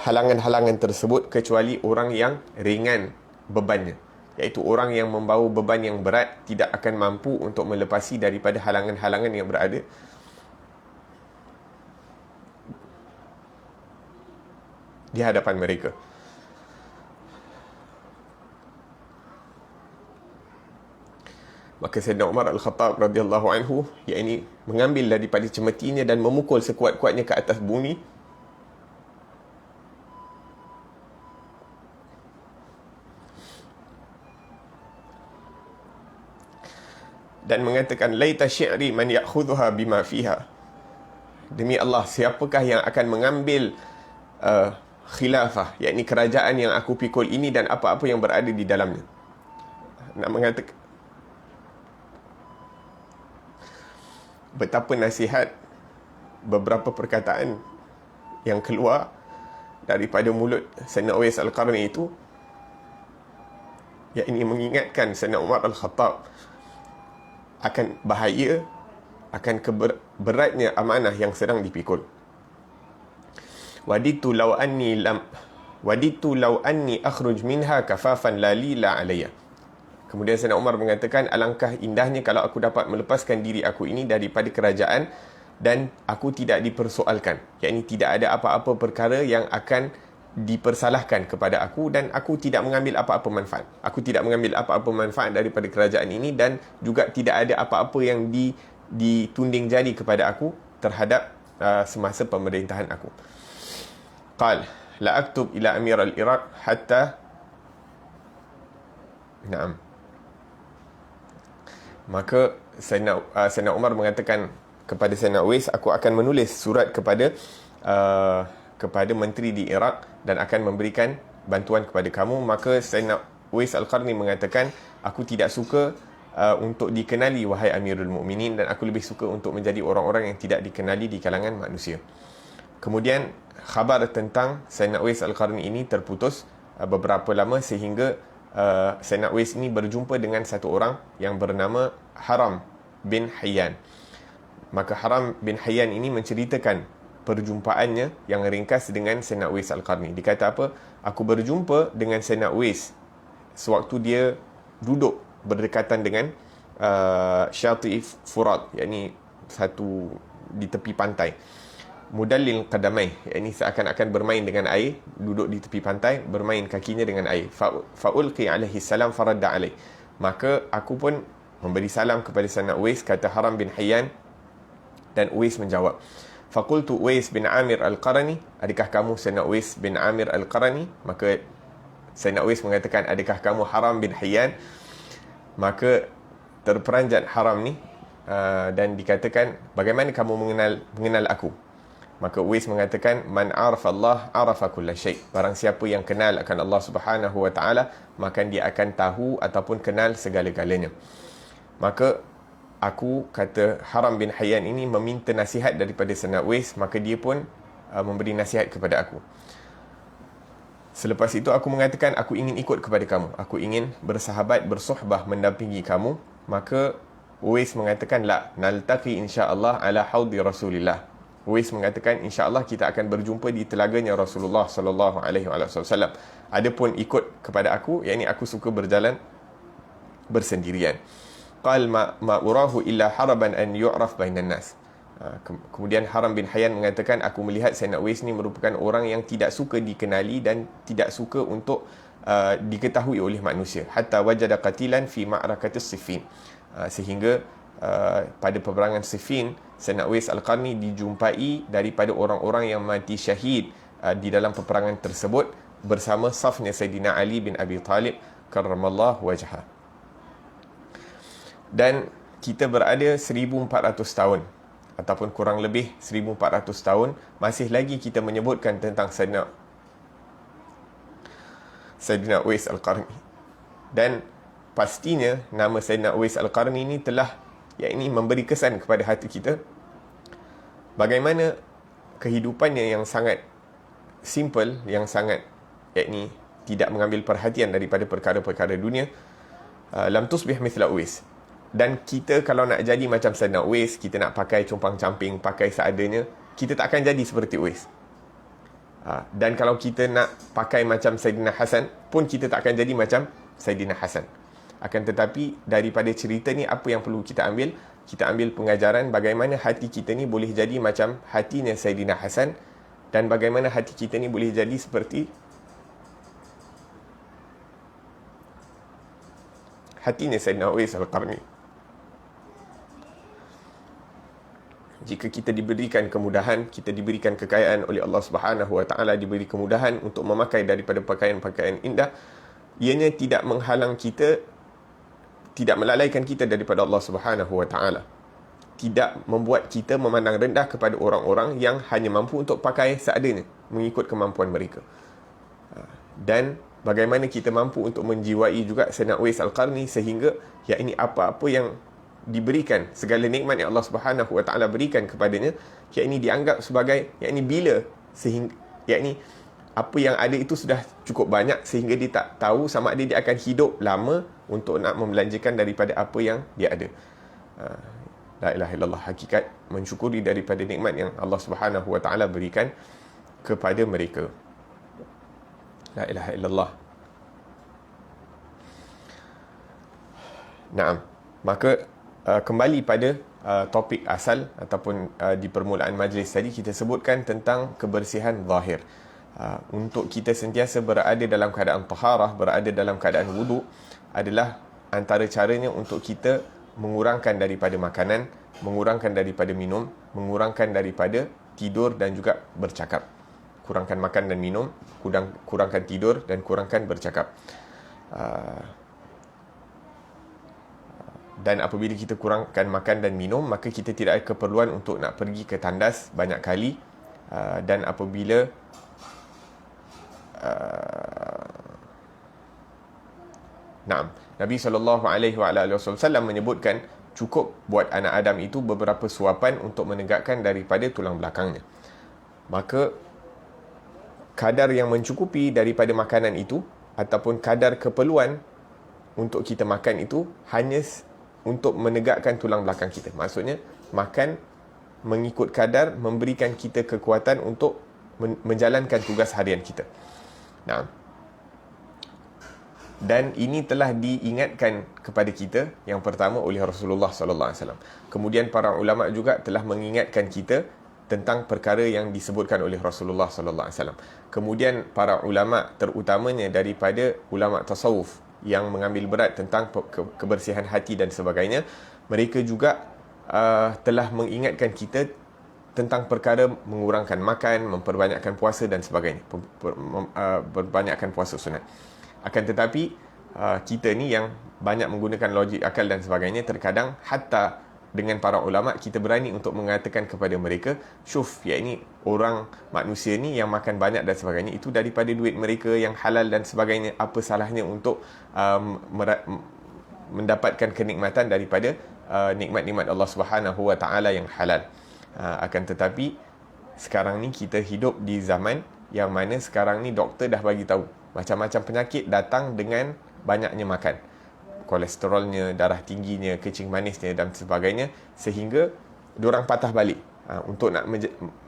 halangan-halangan tersebut kecuali orang yang ringan bebannya, iaitu orang yang membawa beban yang berat tidak akan mampu untuk melepasi daripada halangan-halangan yang berada di hadapan mereka. Maka Sayyidina Umar Al-Khattab radhiyallahu anhu, yakni mengambil daripada cemetinya dan memukul sekuat-kuatnya ke atas bumi, dan mengatakan, laita syi'ri man ya'khudhuha bima fiha. Demi Allah, siapakah yang akan mengambil khilafah, yakni kerajaan yang aku pikul ini dan apa-apa yang berada di dalamnya. Nak mengatakan betapa nasihat beberapa perkataan yang keluar daripada mulut Sayyidina Uwais Al-Qarni itu, yakni mengingatkan Sayyidina Umar Al-Khattab akan bahaya, akan beratnya amanah yang sedang dipikul. Waditu law anni akhruj minha kafafan la li la alayya. Kemudian Sayyidina Umar mengatakan, alangkah indahnya kalau aku dapat melepaskan diri aku ini daripada kerajaan dan aku tidak dipersoalkan, yakni tidak ada apa-apa perkara yang akan dipersalahkan kepada aku dan aku tidak mengambil apa-apa manfaat. Aku tidak mengambil apa-apa manfaat daripada kerajaan ini dan juga tidak ada apa-apa yang ditunding jari kepada aku terhadap semasa pemerintahan aku. Qal la aktub ila amir al-Iraq hatta Naam. Maka Sayyidina Umar mengatakan kepada Sayyidina Uwais, aku akan menulis surat kepada menteri di Iraq dan akan memberikan bantuan kepada kamu. Maka Sayyidina Uwais Al-Qarni mengatakan, aku tidak suka untuk dikenali wahai Amirul Mu'minin, dan aku lebih suka untuk menjadi orang-orang yang tidak dikenali di kalangan manusia. Kemudian khabar tentang Sayyidina Uwais Al-Qarni ini terputus beberapa lama, sehingga Sayyidina Uwais ini berjumpa dengan satu orang yang bernama Haram bin Hayyan. Maka Haram bin Hayyan ini menceritakan perjumpaannya yang ringkas dengan Sayyidina Uwais Al-Qarni. Dia kata apa? Aku berjumpa dengan Sayyidina Uwais sewaktu dia duduk berdekatan dengan Syati Furat, yakni satu di tepi pantai. Mudallil qadamai, yakni seakan-akan bermain dengan air, duduk di tepi pantai, bermain kakinya dengan air. Fa'ulqi alaihi salam faradda alaih. Maka aku pun memberi salam kepada Sayyidina Uwais, kata Haram bin Hayyan, dan Uwais menjawab. Faqultu Uwais bin Amir Al-Qarni, adakah kamu Sayyidina Uwais bin Amir Al-Qarni? Maka Sayyidina Uwais mengatakan, adakah kamu Haram bin Hayyan? Maka terperanjat Haram ni dan dikatakan, bagaimana kamu mengenal aku? Maka Uwais mengatakan, man arafa Allah arafa kulla syai. Barang siapa yang kenal akan Allah Subhanahu wa taala, maka dia akan tahu ataupun kenal segala-galanya. Maka aku, kata Haram bin Hayyan ini, meminta nasihat daripada Sayyidina Uwais, maka dia pun memberi nasihat kepada aku. Selepas itu aku mengatakan, aku ingin ikut kepada kamu, aku ingin bersahabat, bersuhbah, mendampingi kamu. Maka Uwais mengatakan, la naltaqi insya-Allah ala haudi Rasulillah. Uwais mengatakan, insya-Allah kita akan berjumpa di telaganya Rasulullah sallallahu alaihi wasallam. Adapun ikut kepada aku, yakni aku suka berjalan bersendirian. Qal ma urahu illa haraban an yu'raf bainan nas. Kemudian Haram bin Hayyan mengatakan, aku melihat Sayyidina Uwais ni merupakan orang yang tidak suka dikenali dan tidak suka untuk diketahui oleh manusia. Hatta wajada qatilan fi ma'rakatis Siffin. Sehingga pada peperangan Siffin, Sayyidina Uwais Al-Qarni dijumpai daripada orang-orang yang mati syahid di dalam peperangan tersebut bersama safnya Sayyidina Ali bin Abi Talib karramallahu wajhah. Dan kita berada 1400 tahun ataupun kurang lebih 1400 tahun, masih lagi kita menyebutkan tentang Sayyidina Uwais Al-Qarni. Dan pastinya nama Sayyidina Uwais Al-Qarni ini telah memberi kesan kepada hati kita. Bagaimana kehidupannya yang sangat simple, yang sangat tidak mengambil perhatian daripada perkara-perkara dunia. Lam tusbih mithla Uwais. Dan kita kalau nak jadi macam Sayyidina Uwais, kita nak pakai compang-camping, pakai seadanya, kita tak akan jadi seperti Uwais. Dan kalau kita nak pakai macam Sayyidina Hasan pun, kita tak akan jadi macam Sayyidina Hasan. Akan tetapi daripada cerita ni, apa yang perlu kita ambil? Kita ambil pengajaran bagaimana hati kita ni boleh jadi macam hatinya Sayyidina Hasan, dan bagaimana hati kita ni boleh jadi seperti hatinya Sayyidina Uwais Al-Qarni. Jika kita diberikan kemudahan, kita diberikan kekayaan oleh Allah Subhanahu wa taala, diberi kemudahan untuk memakai daripada pakaian-pakaian indah, ianya tidak menghalang kita, tidak melalaikan kita daripada Allah Subhanahu wa taala. Tidak membuat kita memandang rendah kepada orang-orang yang hanya mampu untuk pakai seadanya, mengikut kemampuan mereka. Dan bagaimana kita mampu untuk menjiwai juga Sayyidina Uwais Al-Qarni, sehingga ini apa-apa yang diberikan, segala nikmat yang Allah Subhanahu wa taala berikan kepadanya, ini dianggap sebagai bila, sehingga apa yang ada itu sudah cukup banyak, sehingga dia tak tahu sama ada dia akan hidup lama untuk nak membelanjakan daripada apa yang dia ada. La ilaha illallah, hakikat mensyukuri daripada nikmat yang Allah Subhanahu wa taala berikan kepada mereka. La ilaha illallah. Naam. Maka kembali pada topik asal ataupun di permulaan majlis tadi, kita sebutkan tentang kebersihan zahir. Untuk kita sentiasa berada dalam keadaan taharah, berada dalam keadaan wudu, adalah antara caranya untuk kita mengurangkan daripada makanan, mengurangkan daripada minum, mengurangkan daripada tidur dan juga bercakap. Kurangkan makan dan minum, kurangkan tidur dan kurangkan bercakap. Dan apabila kita kurangkan makan dan minum, maka kita tidak ada keperluan untuk nak pergi ke tandas banyak kali. Dan apabila Nabi SAW menyebutkan cukup buat anak Adam itu beberapa suapan untuk menegakkan daripada tulang belakangnya. Maka kadar yang mencukupi daripada makanan itu ataupun kadar keperluan untuk kita makan itu hanya untuk menegakkan tulang belakang kita. Maksudnya makan mengikut kadar memberikan kita kekuatan untuk menjalankan tugas harian kita. Nah, dan ini telah diingatkan kepada kita yang pertama oleh Rasulullah sallallahu alaihi wasallam. Kemudian para ulama juga telah mengingatkan kita tentang perkara yang disebutkan oleh Rasulullah sallallahu alaihi wasallam. Kemudian para ulama, terutamanya daripada ulama tasawuf yang mengambil berat tentang kebersihan hati dan sebagainya, mereka juga telah mengingatkan kita tentang perkara mengurangkan makan, memperbanyakkan puasa dan sebagainya, perbanyakkan puasa sunat. Akan tetapi kita ni yang banyak menggunakan logik akal dan sebagainya, terkadang hatta dengan para ulama kita berani untuk mengatakan kepada mereka, syuf, ya ini orang manusia ni yang makan banyak dan sebagainya itu daripada duit mereka yang halal dan sebagainya, apa salahnya untuk mendapatkan kenikmatan daripada nikmat-nikmat Allah Subhanahu Wa Taala yang halal. Akan tetapi sekarang ni kita hidup di zaman yang mana sekarang ni doktor dah bagi tahu macam-macam penyakit datang dengan banyaknya makan. Kolesterolnya, darah tingginya, kencing manisnya dan sebagainya, sehingga diorang patah balik. Untuk nak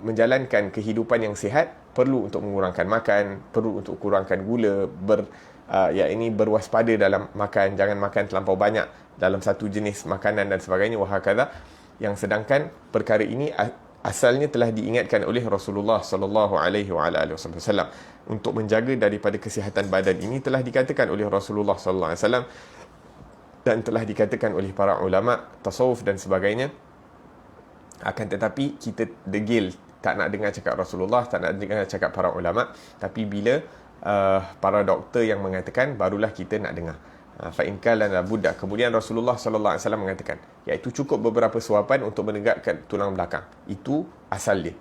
menjalankan kehidupan yang sihat, perlu untuk mengurangkan makan, perlu untuk kurangkan gula, berwaspada dalam makan, jangan makan terlampau banyak dalam satu jenis makanan dan sebagainya, wahakadha. Yang sedangkan perkara ini asalnya telah diingatkan oleh Rasulullah sallallahu alaihi wasallam untuk menjaga daripada kesihatan badan ini, telah dikatakan oleh Rasulullah sallallahu alaihi wasallam dan telah dikatakan oleh para ulama tasawuf dan sebagainya. Akan tetapi kita degil, tak nak dengar cakap Rasulullah, tak nak dengar cakap para ulama, tapi bila para doktor yang mengatakan, barulah kita nak dengar. Fa'in kana la budda. Kemudian Rasulullah sallallahu alaihi wasallam mengatakan, iaitu cukup beberapa suapan untuk menegakkan tulang belakang. Itu asal dia.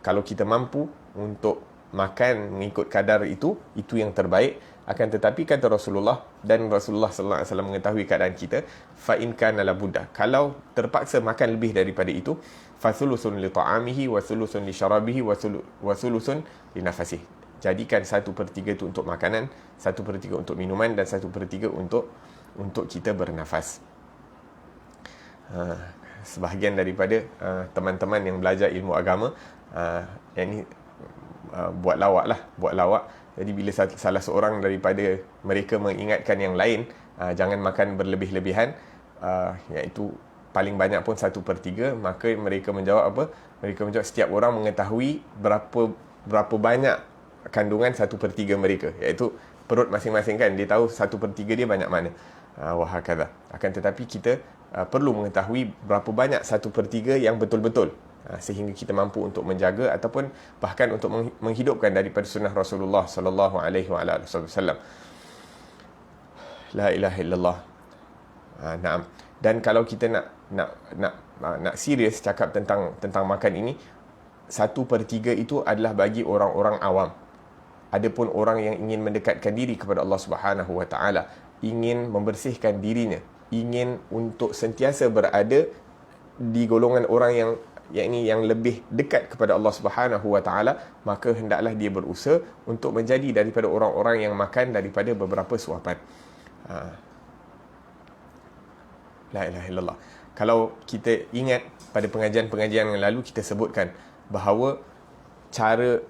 Kalau kita mampu untuk makan mengikut kadar itu yang terbaik. Akan tetapi kata Rasulullah, dan Rasulullah sallallahu alaihi wasallam mengetahui keadaan kita, fa'in kana la budda, kalau terpaksa makan lebih daripada itu, fa thuluthun li ta'amihi wa thuluthun li syarabihi wa thuluthun li nafasihi. Jadikan 1/3 itu untuk makanan, 1/3 untuk minuman dan 1/3 untuk kita bernafas. Sebahagian daripada teman-teman yang belajar ilmu agama, yang ni buat lawak. Jadi bila salah seorang daripada mereka mengingatkan yang lain, jangan makan berlebih-lebihan, iaitu paling banyak pun 1/3, maka mereka menjawab apa? Mereka menjawab, setiap orang mengetahui berapa banyak kandungan 1/3 mereka, iaitu perut masing-masing kan, dia tahu 1/3 dia banyak mana. Wahakadha. Akan tetapi kita perlu mengetahui berapa banyak 1/3 yang betul-betul, sehingga kita mampu untuk menjaga ataupun bahkan untuk menghidupkan daripada sunnah Rasulullah sallallahu alaihi wasallam. La ilaha illallah. Naam. Dan kalau kita nak serius cakap tentang makan ini, 1/3 itu adalah bagi orang-orang awam. Adapun orang yang ingin mendekatkan diri kepada Allah Subhanahu Wa Taala, ingin membersihkan dirinya, ingin untuk sentiasa berada di golongan orang yang lebih dekat kepada Allah Subhanahu Wa Taala, maka hendaklah dia berusaha untuk menjadi daripada orang-orang yang makan daripada beberapa suapan. La ilaha illallah. Kalau kita ingat pada pengajian-pengajian yang lalu, kita sebutkan bahawa cara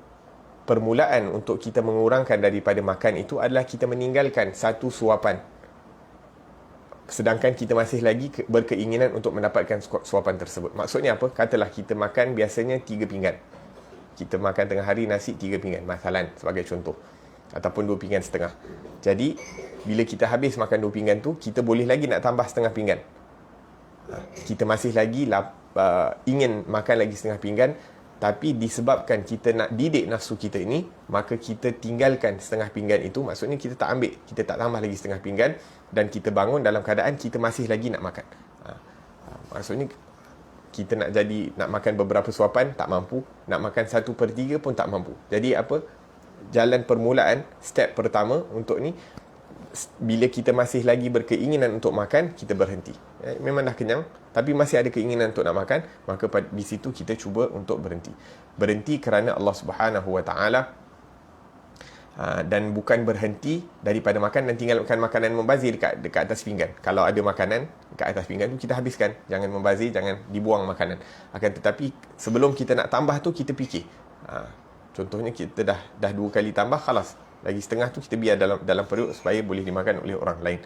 permulaan untuk kita mengurangkan daripada makan itu adalah kita meninggalkan satu suapan, sedangkan kita masih lagi berkeinginan untuk mendapatkan suapan tersebut. Maksudnya apa? Katalah kita makan biasanya 3 pinggan. Kita makan tengah hari nasi 3 pinggan, masalan sebagai contoh, ataupun 2 pinggan setengah. Jadi bila kita habis makan 2 pinggan tu, kita boleh lagi nak tambah setengah pinggan. Kita masih lagi ingin makan lagi setengah pinggan, tapi disebabkan kita nak didik nafsu kita ini, maka kita tinggalkan setengah pinggan itu. Maksudnya kita tak ambil, kita tak tambah lagi setengah pinggan, dan kita bangun dalam keadaan kita masih lagi nak makan. Maksudnya kita nak makan beberapa suapan, tak mampu. Nak makan 1/3 pun tak mampu. Jadi apa? Jalan permulaan, step pertama untuk ni, bila kita masih lagi berkeinginan untuk makan, kita berhenti. Memang dah kenyang, tapi masih ada keinginan untuk nak makan, maka di situ kita cuba untuk berhenti. Berhenti kerana Allah Subhanahu Wa Taala Dan bukan berhenti daripada makan dan tinggalkan makanan membazir dekat atas pinggan. Kalau ada makanan dekat atas pinggan tu, kita habiskan. Jangan membazir, jangan dibuang makanan. Akan tetapi sebelum kita nak tambah tu, kita fikir. Contohnya kita dah 2 kali tambah, khalas. Lagi setengah tu kita biar dalam perut supaya boleh dimakan oleh orang lain.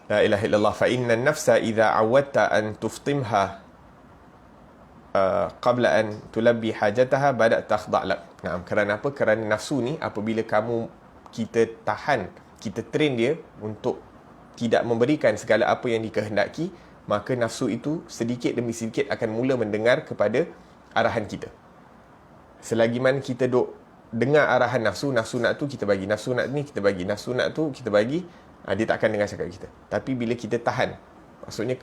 La ilaha illallah fa inna an-nafsa idza awwadta an tuftimha qabla an tulabbi hajataha badat takhda' lak. Kerana apa? Kerana nafsu ni apabila kita tahan, kita train dia untuk tidak memberikan segala apa yang dikehendaki, maka nafsu itu sedikit demi sedikit akan mula mendengar kepada arahan kita. Selagi mana kita duk dengar arahan nafsu nak tu kita bagi, nafsu nak ni kita bagi, nafsu nak tu kita bagi, dia tak akan dengar cakap kita. Tapi bila kita tahan, maksudnya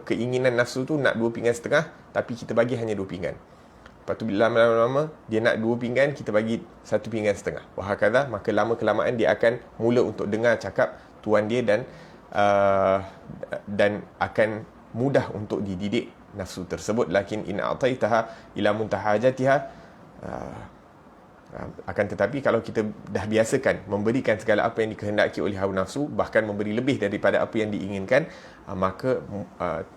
keinginan nafsu tu nak 2 pinggan setengah, tapi kita bagi hanya 2 pinggan. Lepas tu bila lama-lama dia nak 2 pinggan, kita bagi 1 pinggan setengah. Wahakadha, maka lama-kelamaan dia akan mula untuk dengar cakap tuan dia dan akan mudah untuk dididik nafsu tersebut. Lakin in a'taitaha ila muntahajatiha, akan tetapi kalau kita dah biasakan memberikan segala apa yang dikehendaki oleh hawa nafsu, bahkan memberi lebih daripada apa yang diinginkan, maka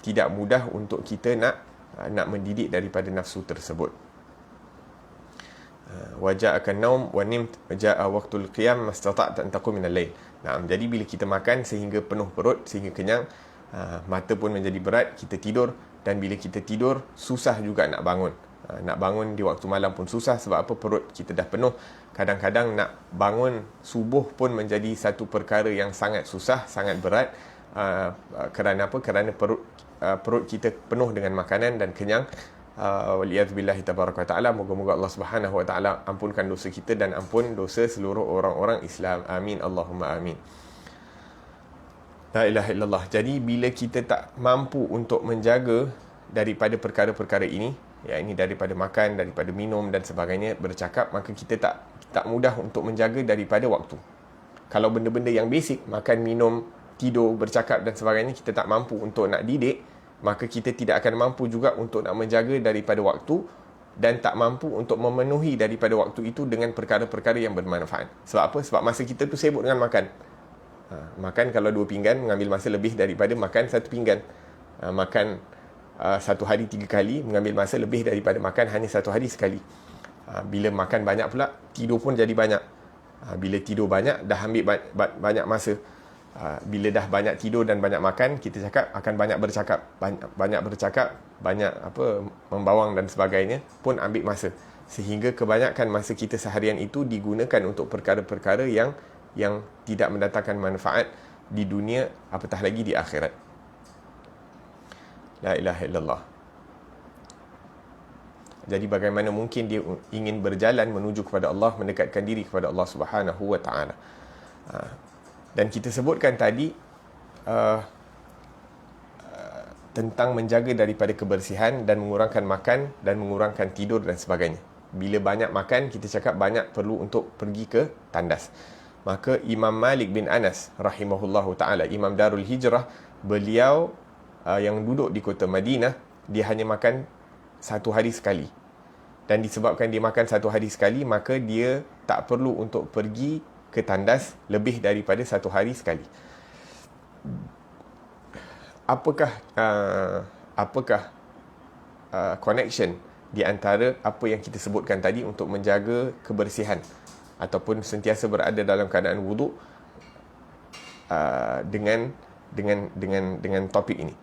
tidak mudah untuk kita nak mendidik daripada nafsu tersebut. Waja'aka an-naum wa nimt ja'a waqtul qiyam mastata'ta an taqum min al-lail. Jadi bila kita makan sehingga penuh perut, sehingga kenyang, mata pun menjadi berat, kita tidur, dan bila kita tidur susah juga nak bangun. Nak bangun di waktu malam pun susah, sebab apa? Perut kita dah penuh. Kadang-kadang nak bangun subuh pun menjadi satu perkara yang sangat susah, sangat berat. Kerana apa? Kerana perut kita penuh dengan makanan dan kenyang. Waliyadzubillahi tabaraka wa ta'ala. Moga-moga Allah subhanahu wa ta'ala ampunkan dosa kita dan ampun dosa seluruh orang-orang Islam. Amin, Allahumma amin. La ilaha illallah. Jadi bila kita tak mampu untuk menjaga daripada perkara-perkara ini, ini daripada makan, daripada minum dan sebagainya, bercakap, maka kita tak mudah untuk menjaga daripada waktu. Kalau benda-benda yang basic, makan, minum, tidur, bercakap dan sebagainya, kita tak mampu untuk nak didik, maka kita tidak akan mampu juga untuk nak menjaga daripada waktu, dan tak mampu untuk memenuhi daripada waktu itu dengan perkara-perkara yang bermanfaat. Sebab apa? Sebab masa kita tu sibuk dengan makan. Makan kalau 2 pinggan, mengambil masa lebih daripada makan 1 pinggan. Makan satu hari 3 kali, mengambil masa lebih daripada makan hanya 1 hari sekali. Bila makan banyak pula, tidur pun jadi banyak. Bila tidur banyak, dah ambil banyak masa. Bila dah banyak tidur dan banyak makan, kita cakap akan banyak bercakap. Banyak bercakap, banyak membawang dan sebagainya pun ambil masa. Sehingga kebanyakan masa kita seharian itu digunakan untuk perkara-perkara yang tidak mendatangkan manfaat di dunia, apatah lagi di akhirat. La ilaha illallah. Jadi bagaimana mungkin dia ingin berjalan menuju kepada Allah, mendekatkan diri kepada Allah Subhanahu wa ta'ala. Dan kita sebutkan tadi tentang menjaga daripada kebersihan dan mengurangkan makan dan mengurangkan tidur dan sebagainya. Bila banyak makan, kita cakap banyak perlu untuk pergi ke tandas. Maka Imam Malik bin Anas rahimahullahu ta'ala, Imam Darul Hijrah, beliau yang duduk di kota Madinah, dia hanya makan 1 hari sekali. Dan disebabkan dia makan 1 hari sekali, maka dia tak perlu untuk pergi ke tandas lebih daripada 1 hari sekali. Apakah connection di antara apa yang kita sebutkan tadi untuk menjaga kebersihan ataupun sentiasa berada dalam keadaan wuduk dengan topik ini?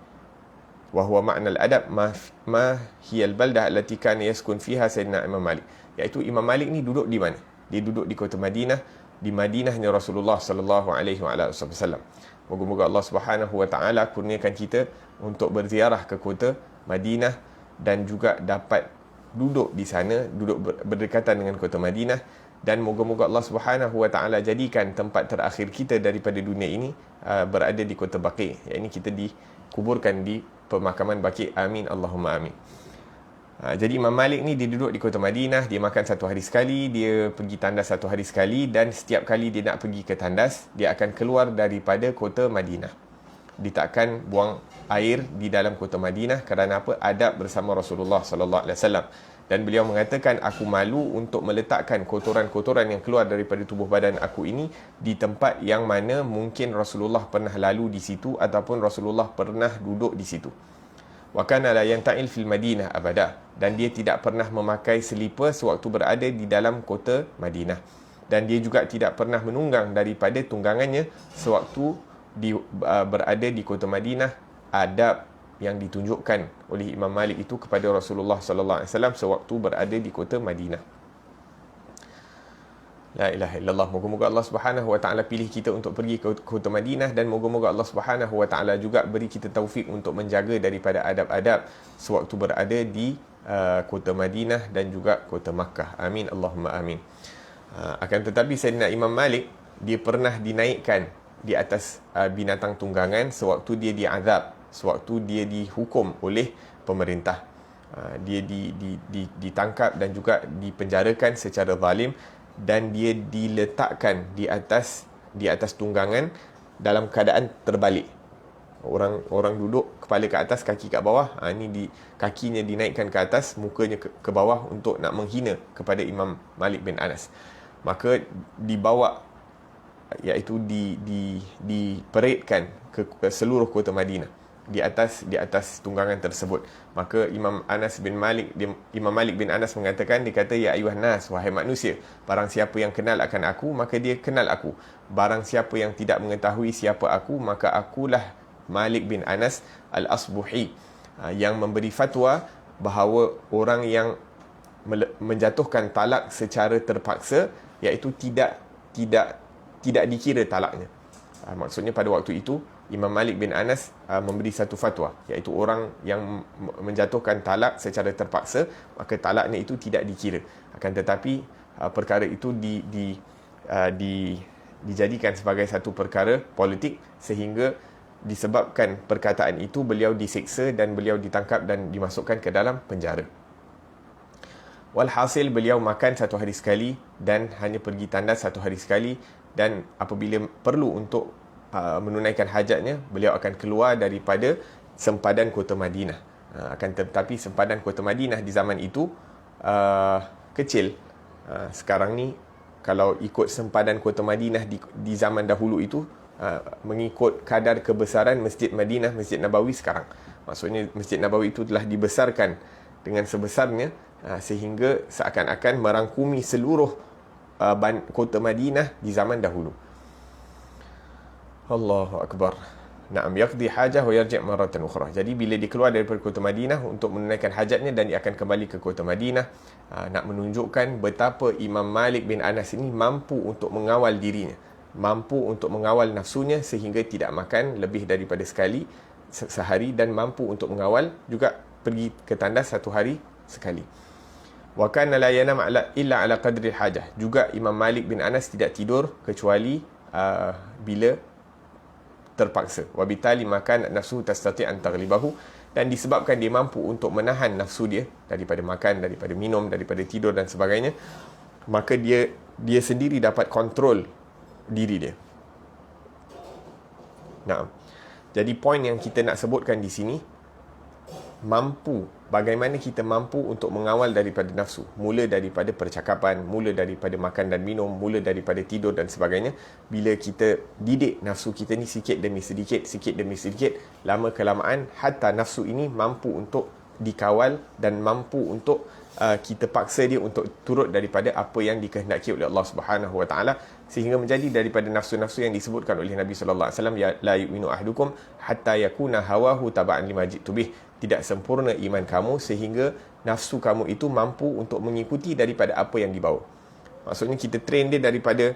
Wa huwa ma'nal adab ma hiyal baldah allati kana yaskun fiha sayyidina Imam Malik. Iaitu Imam Malik ni duduk di mana? Dia duduk di kota Madinah, di Madinahnya Rasulullah sallallahu alaihi wasallam. Moga-moga Allah Subhanahu wa taala kurniakan kita untuk berziarah ke kota Madinah dan juga dapat duduk di sana, duduk berdekatan dengan kota Madinah, dan moga-moga Allah Subhanahu wa taala jadikan tempat terakhir kita daripada dunia ini berada di kota Baqi'. Yakni kita dikuburkan di pemakaman Baqi'. Amin, Allahumma amin. Jadi Imam Malik ni dia duduk di kota Madinah, dia makan 1 hari sekali, dia pergi tandas 1 hari sekali, dan setiap kali dia nak pergi ke tandas, dia akan keluar daripada kota Madinah. Dia takkan buang air di dalam kota Madinah. Kerana apa? Adab bersama Rasulullah sallallahu alaihi wasallam. Dan beliau mengatakan, aku malu untuk meletakkan kotoran-kotoran yang keluar daripada tubuh badan aku ini di tempat yang mana mungkin Rasulullah pernah lalu di situ ataupun Rasulullah pernah duduk di situ. Wa kana la yanta'il fil Madinah abada, dan dia tidak pernah memakai selipar sewaktu berada di dalam kota Madinah, dan dia juga tidak pernah menunggang daripada tunggangannya sewaktu berada di kota Madinah. Adab yang ditunjukkan oleh Imam Malik itu kepada Rasulullah sallallahu alaihi wasallam sewaktu berada di kota Madinah. La ilaha illallah. Moga-moga Allah Subhanahu wa taala pilih kita untuk pergi ke kota Madinah, dan moga-moga Allah Subhanahu wa taala juga beri kita taufik untuk menjaga daripada adab-adab sewaktu berada di kota Madinah dan juga kota Makkah. Amin Allahumma amin. Akan tetapi Sayyidina Imam Malik, dia pernah dinaikkan di atas binatang tunggangan sewaktu dia diazab, sewaktu dia dihukum oleh pemerintah. Dia ditangkap dan juga dipenjarakan secara zalim, dan dia diletakkan di atas tunggangan dalam keadaan terbalik. Orang duduk kepala ke atas, kaki kat bawah. Kakinya dinaikkan ke atas, mukanya ke bawah untuk nak menghina kepada Imam Malik bin Anas. Maka dibawa, iaitu diparadkan ke seluruh kota Madinah di atas tunggangan tersebut. Maka Imam Malik bin Anas mengatakan, dia kata, ya ayuhan nas, wahai manusia, barang siapa yang kenal akan aku, maka dia kenal aku. Barang siapa yang tidak mengetahui siapa aku, maka akulah Malik bin Anas al-Asbuhi, yang memberi fatwa bahawa orang yang menjatuhkan talak secara terpaksa, iaitu tidak dikira talaknya. Maksudnya pada waktu itu Imam Malik bin Anas memberi satu fatwa, iaitu orang yang menjatuhkan talak secara terpaksa, maka talaknya itu tidak dikira. Akan tetapi perkara itu dijadikan sebagai satu perkara politik, sehingga disebabkan perkataan itu beliau diseksa dan beliau ditangkap dan dimasukkan ke dalam penjara. Walhasil, beliau makan satu hari sekali dan hanya pergi tandas satu hari sekali, dan apabila perlu untuk menunaikan hajatnya, beliau akan keluar daripada sempadan kota Madinah. Akan tetapi sempadan kota Madinah di zaman itu kecil. Sekarang ni, kalau ikut sempadan kota Madinah di zaman dahulu itu, mengikut kadar kebesaran Masjid Madinah, Masjid Nabawi sekarang. Maksudnya Masjid Nabawi itu telah dibesarkan dengan sebesarnya, sehingga seakan-akan merangkumi seluruh kota Madinah di zaman dahulu. Allahu Akbar. Na'am, yaqdi hajah wa yarji' maratan ukhra. Jadi bila dia keluar daripada kota Madinah untuk menunaikan hajatnya, dan dia akan kembali ke kota Madinah, nak menunjukkan betapa Imam Malik bin Anas ini mampu untuk mengawal dirinya, mampu untuk mengawal nafsunya sehingga tidak makan lebih daripada sekali sehari, dan mampu untuk mengawal juga pergi ke tandas satu hari sekali. Wa kana la yanam illa ala qadri hajah. Juga Imam Malik bin Anas tidak tidur kecuali bila terpaksa. Wabitali makan nafsu tastati' an taghlibahu, dan disebabkan dia mampu untuk menahan nafsu dia daripada makan, daripada minum, daripada tidur dan sebagainya, maka dia sendiri dapat kontrol diri dia. Nah, jadi poin yang kita nak sebutkan di sini, bagaimana kita mampu untuk mengawal daripada nafsu, mula daripada percakapan, mula daripada makan dan minum, mula daripada tidur dan sebagainya. Bila kita didik nafsu kita ni sikit demi sedikit, lama kelamaan hatta nafsu ini mampu untuk dikawal dan mampu untuk kita paksa dia untuk turut daripada apa yang dikehendaki oleh Allah Subhanahu wa taala, sehingga menjadi daripada nafsu-nafsu yang disebutkan oleh Nabi sallallahu alaihi wasallam, ya la yu'minu ahadukum hatta yakuna hawahu taba'an lima ji'tu bih. Tidak sempurna iman kamu sehingga nafsu kamu itu mampu untuk mengikuti daripada apa yang dibawa. Maksudnya kita train dia daripada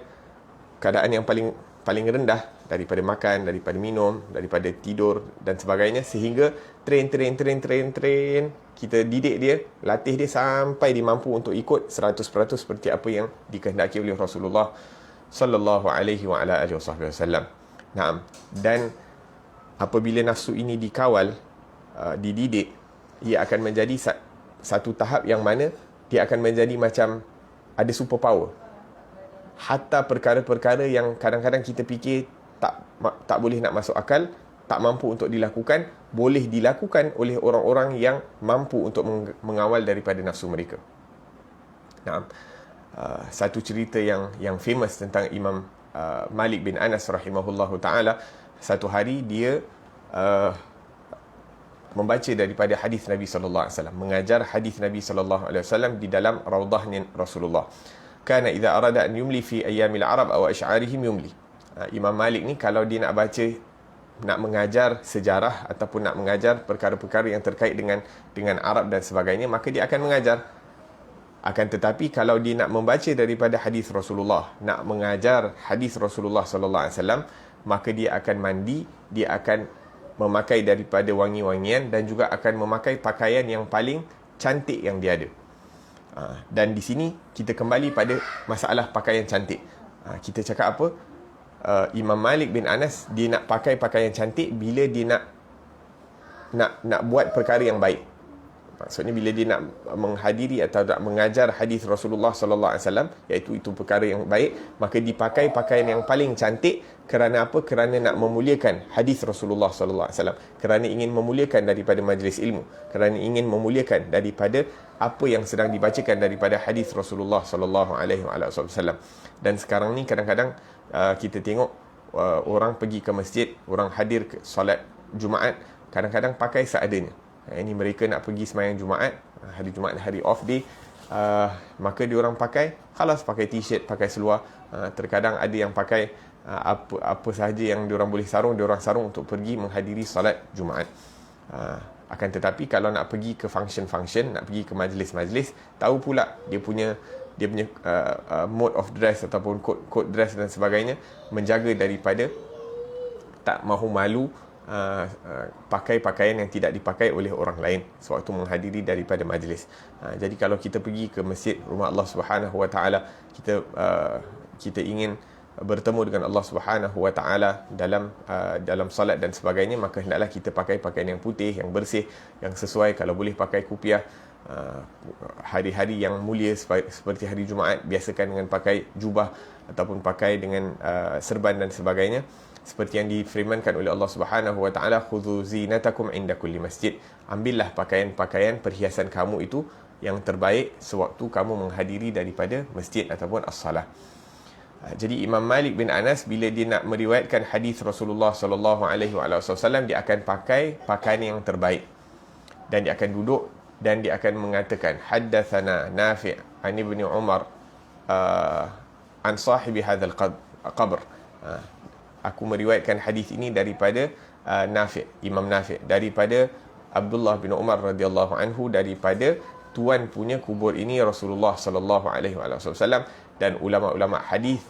keadaan yang paling rendah, daripada makan, daripada minum, daripada tidur dan sebagainya, sehingga train kita didik dia, latih dia sampai dia mampu untuk ikut 100% seperti apa yang dikehendaki oleh Rasulullah sallallahu alaihi wa ala alihi wasallam. Naam. Dan apabila nafsu ini dikawal, dididik, ia akan menjadi satu tahap yang mana dia akan menjadi macam ada superpower. Hatta perkara-perkara yang kadang-kadang kita fikir tak boleh nak masuk akal, tak mampu untuk dilakukan, boleh dilakukan oleh orang-orang yang mampu untuk mengawal daripada nafsu mereka. Nah, satu cerita yang famous tentang Imam Malik bin Anas rahimahullahu taala, satu hari dia membaca daripada hadis Nabi sallallahu alaihi wasallam, mengajar hadis Nabi sallallahu alaihi wasallam di dalam raudahnya Rasulullah. Kana idza arada an yumli fi ayyamil arab aw asy'arihim yumli. Imam Malik ni kalau dia nak baca, nak mengajar sejarah ataupun nak mengajar perkara-perkara yang terkait dengan Arab dan sebagainya, maka dia akan mengajar. Akan tetapi kalau dia nak membaca daripada hadis Rasulullah, nak mengajar hadis Rasulullah sallallahu alaihi wasallam, maka dia akan mandi, dia akan memakai daripada wangi-wangian dan juga akan memakai pakaian yang paling cantik yang dia ada. Dan di sini kita kembali pada masalah pakaian cantik. Kita cakap apa? Imam Malik bin Anas, dia nak pakai pakaian cantik bila dia nak buat perkara yang baik. Maksudnya bila dia nak menghadiri atau nak mengajar hadis Rasulullah sallallahu alaihi wasallam, iaitu itu perkara yang baik, maka dipakai pakaian yang paling cantik. Kerana apa? Kerana nak memuliakan hadis Rasulullah sallallahu alaihi wasallam, kerana ingin memuliakan daripada majlis ilmu, kerana ingin memuliakan daripada apa yang sedang dibacakan daripada hadis Rasulullah sallallahu alaihi wasallam. Dan sekarang ni kadang-kadang kita tengok orang pergi ke masjid, orang hadir ke solat Jumaat, kadang-kadang pakai seadanya. Ini mereka nak pergi sembahyang Jumaat, hari Jumaat hari off day, maka diorang pakai pakai t-shirt, pakai seluar. Terkadang ada yang pakai apa sahaja yang diorang boleh sarung, diorang sarung untuk pergi menghadiri solat Jumaat. Akan tetapi kalau nak pergi ke function-function, nak pergi ke majlis-majlis, tahu pula dia punya mode of dress ataupun code dress dan sebagainya, menjaga daripada tak mahu malu pakai pakaian yang tidak dipakai oleh orang lain sewaktu menghadiri daripada majlis. Jadi kalau kita pergi ke masjid, rumah Allah Subhanahu Wa Taala, kita ingin bertemu dengan Allah Subhanahu Wa Taala dalam salat dan sebagainya, maka hendaklah kita pakai pakaian yang putih, yang bersih, yang sesuai. Kalau boleh pakai kupiah. Hari-hari yang mulia seperti hari Jumaat, biasakan dengan pakai jubah ataupun pakai dengan serban dan sebagainya, seperti yang difirmankan oleh Allah Subhanahu Wa Taala, khudhu zinatakum inda kulli masjid. Ambillah pakaian-pakaian perhiasan kamu itu yang terbaik sewaktu kamu menghadiri daripada masjid ataupun as-salah. Jadi Imam Malik bin Anas bila dia nak meriwayatkan hadis Rasulullah sallallahu alaihi wasallam, dia akan pakai pakaian yang terbaik dan dia akan duduk dan dia akan mengatakan, haddatsana Nafi' an Ibni Umar an sahibi hadzal qabr. Aku meriwayatkan hadis ini daripada Imam Nafi', daripada Abdullah bin Umar radhiyallahu anhu, daripada tuan punya kubur ini Rasulullah sallallahu alaihi wasallam. Dan ulama-ulama hadis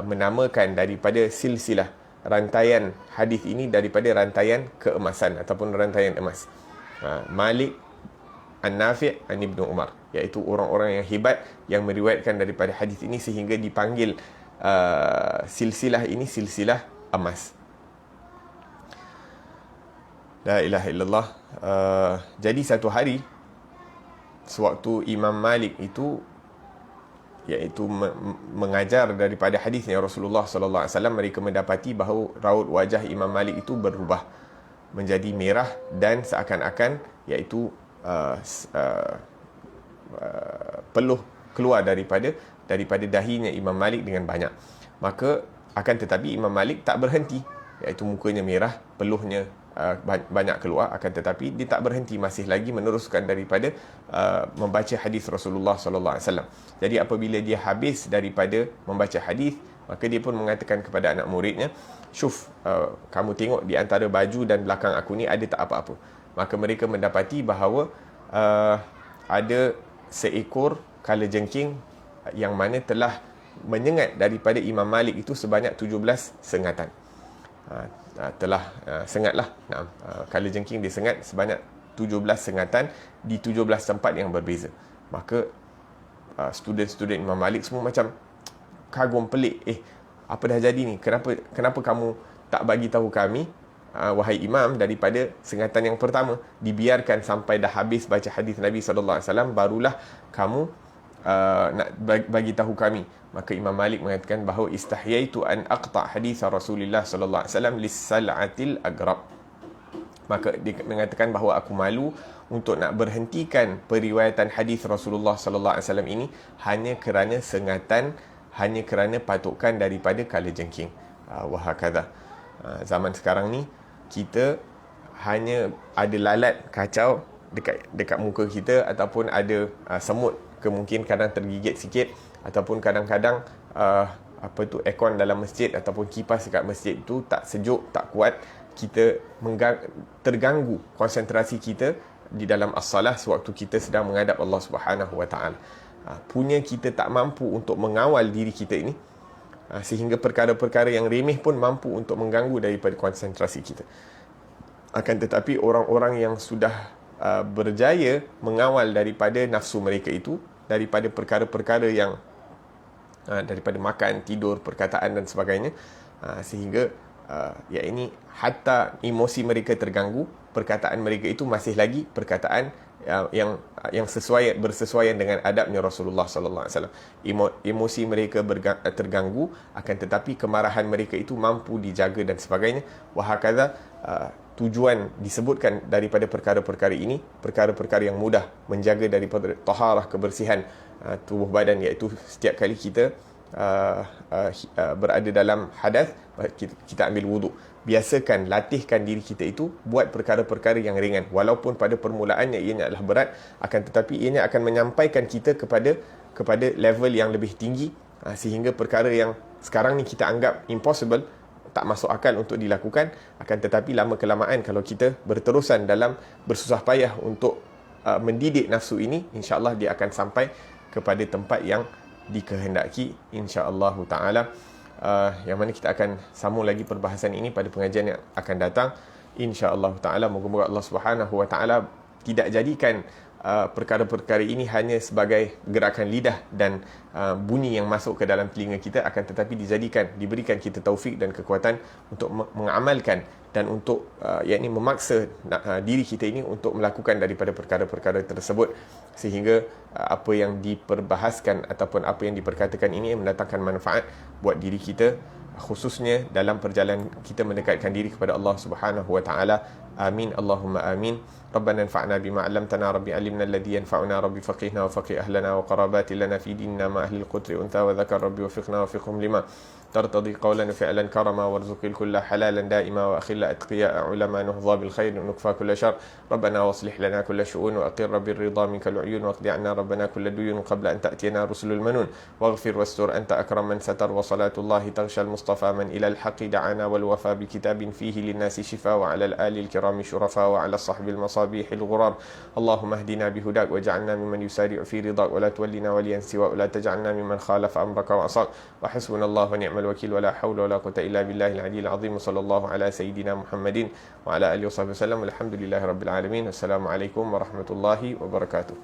menamakan daripada silsilah rantaian hadis ini daripada rantaian keemasan ataupun rantaian emas. Malik An-Nafi' an Ibnu Umar, iaitu orang-orang yang hebat yang meriwayatkan daripada hadis ini sehingga dipanggil silsilah ini silsilah emas. La ilaha illallah. Jadi satu hari sewaktu Imam Malik itu iaitu mengajar daripada hadisnya Rasulullah sallallahu alaihi wasallam, mereka mendapati bahawa raut wajah Imam Malik itu berubah menjadi merah dan seakan-akan iaitu peluh keluar daripada dahinya Imam Malik dengan banyak. Maka akan tetapi Imam Malik tak berhenti, iaitu mukanya merah, peluhnya banyak keluar, akan tetapi dia tak berhenti, masih lagi meneruskan daripada membaca hadis Rasulullah sallallahu alaihi wasallam. Jadi apabila dia habis daripada membaca hadis, maka dia pun mengatakan kepada anak muridnya, "Syuf, kamu tengok di antara baju dan belakang aku ni ada tak apa-apa?" Maka mereka mendapati bahawa ada seekor kalajengking yang mana telah menyengat daripada Imam Malik itu sebanyak 17 sengatan. Telah sengatlah. Kalajengking disengat sebanyak 17 sengatan di 17 tempat yang berbeza. Maka student-student Imam Malik semua macam kagum, pelik. Apa dah jadi ni? Kenapa kamu tak bagi tahu kami, wahai imam, daripada sengatan yang pertama? Dibiarkan sampai dah habis baca hadis Nabi sallallahu alaihi wasallam, barulah kamu nak bagi tahu kami. Maka Imam Malik mengatakan bahawa istahyaitu an aqta hadis Rasulullah sallallahu alaihi wasallam lis-sal'atil agrab. Maka dia mengatakan bahawa aku malu untuk nak berhentikan periwayatan hadis Rasulullah sallallahu alaihi wasallam ini hanya kerana sengatan, hanya kerana patukan daripada kalajengking. Wa hakadha. Zaman sekarang ni kita hanya ada lalat kacau dekat muka kita, ataupun ada semut kemungkinan kadang tergigit sikit, ataupun kadang-kadang aircon dalam masjid ataupun kipas dekat masjid itu tak sejuk, tak kuat, kita terganggu konsentrasi kita di dalam as-salah sewaktu kita sedang menghadap Allah Subhanahu Wa Taala. Punya kita tak mampu untuk mengawal diri kita ini, sehingga perkara-perkara yang remeh pun mampu untuk mengganggu daripada konsentrasi kita. Akan tetapi orang-orang yang sudah berjaya mengawal daripada nafsu mereka itu, daripada perkara-perkara yang daripada makan, tidur, perkataan dan sebagainya, sehingga ini hatta emosi mereka terganggu, perkataan mereka itu masih lagi perkataan yang bersesuaian dengan adabnya Rasulullah sallallahu alaihi wasallam. Emosi mereka terganggu, akan tetapi kemarahan mereka itu mampu dijaga dan sebagainya. Wa hakadha, tujuan disebutkan daripada perkara-perkara ini, perkara-perkara yang mudah menjaga daripada taharah, kebersihan tubuh badan, iaitu setiap kali kita berada dalam hadas, kita ambil wuduk. Biasakan, latihkan diri kita itu buat perkara-perkara yang ringan, walaupun pada permulaannya ianya adalah berat, akan tetapi ianya akan menyampaikan kita kepada level yang lebih tinggi, sehingga perkara yang sekarang ni kita anggap impossible, tak masuk akal untuk dilakukan, akan tetapi lama kelamaan kalau kita berterusan dalam bersusah payah untuk mendidik nafsu ini, insya-Allah dia akan sampai kepada tempat yang dikehendaki, insya-Allah taala. Yang mana kita akan sambung lagi perbahasan ini pada pengajian yang akan datang, insya-Allah taala. Moga-moga Allah Subhanahu Wa Taala tidak jadikan perkara-perkara ini hanya sebagai gerakan lidah dan bunyi yang masuk ke dalam telinga kita, akan tetapi diberikan kita taufik dan kekuatan untuk mengamalkan dan untuk memaksa diri kita ini untuk melakukan daripada perkara-perkara tersebut, sehingga apa yang diperbahaskan ataupun apa yang diperkatakan ini mendatangkan manfaat buat diri kita, khususnya dalam perjalanan kita mendekatkan diri kepada Allah Subhanahu Wa Taala. Amin, Allahumma amin. Rabbana anfa'na bima 'allamtana, rabbi 'allimna alladhi yanfa'una, rabbi faqihna wa faqih ahlana wa qarabati lana fi dinina ma ahli al-qutri untha wa dhakar, rabbi wafiqna wa fiqhum lima ترتضي قولا وفعلا كرما، وارزق الكل حلالا دائما، واخل اتقياء علماء نهضى بالخير ونكفى كل شر. ربنا واصلح لنا كل شؤون، واقر بالرضا منك العيون، واقض عنا ربنا كل ديون قبل ان تاتينا رسل المنون، واغفر واستر انت اكرم من ستر، وصلاه الله تغشى المصطفى من الى الحق دعانا، والوفى بكتاب فيه للناس شفاء، وعلى الآل الكرام شرفاء، وعلى الصحب المصابيح الغرار. اللهم اهدنا بهداك واجعلنا ممن يسارع في رضاك، ولا تولنا وليا سواك، ولا تجعلنا ممن خالف امرك وعصاك، وحسبنا الله ونعم الوكيل، ولا حول ولا قوة إلا بالله العلي العظيم. وصلى الله على سيدنا محمد وعلى آله وصحبه وسلم، والحمد لله رب العالمين. السلام عليكم ورحمة الله وبركاته.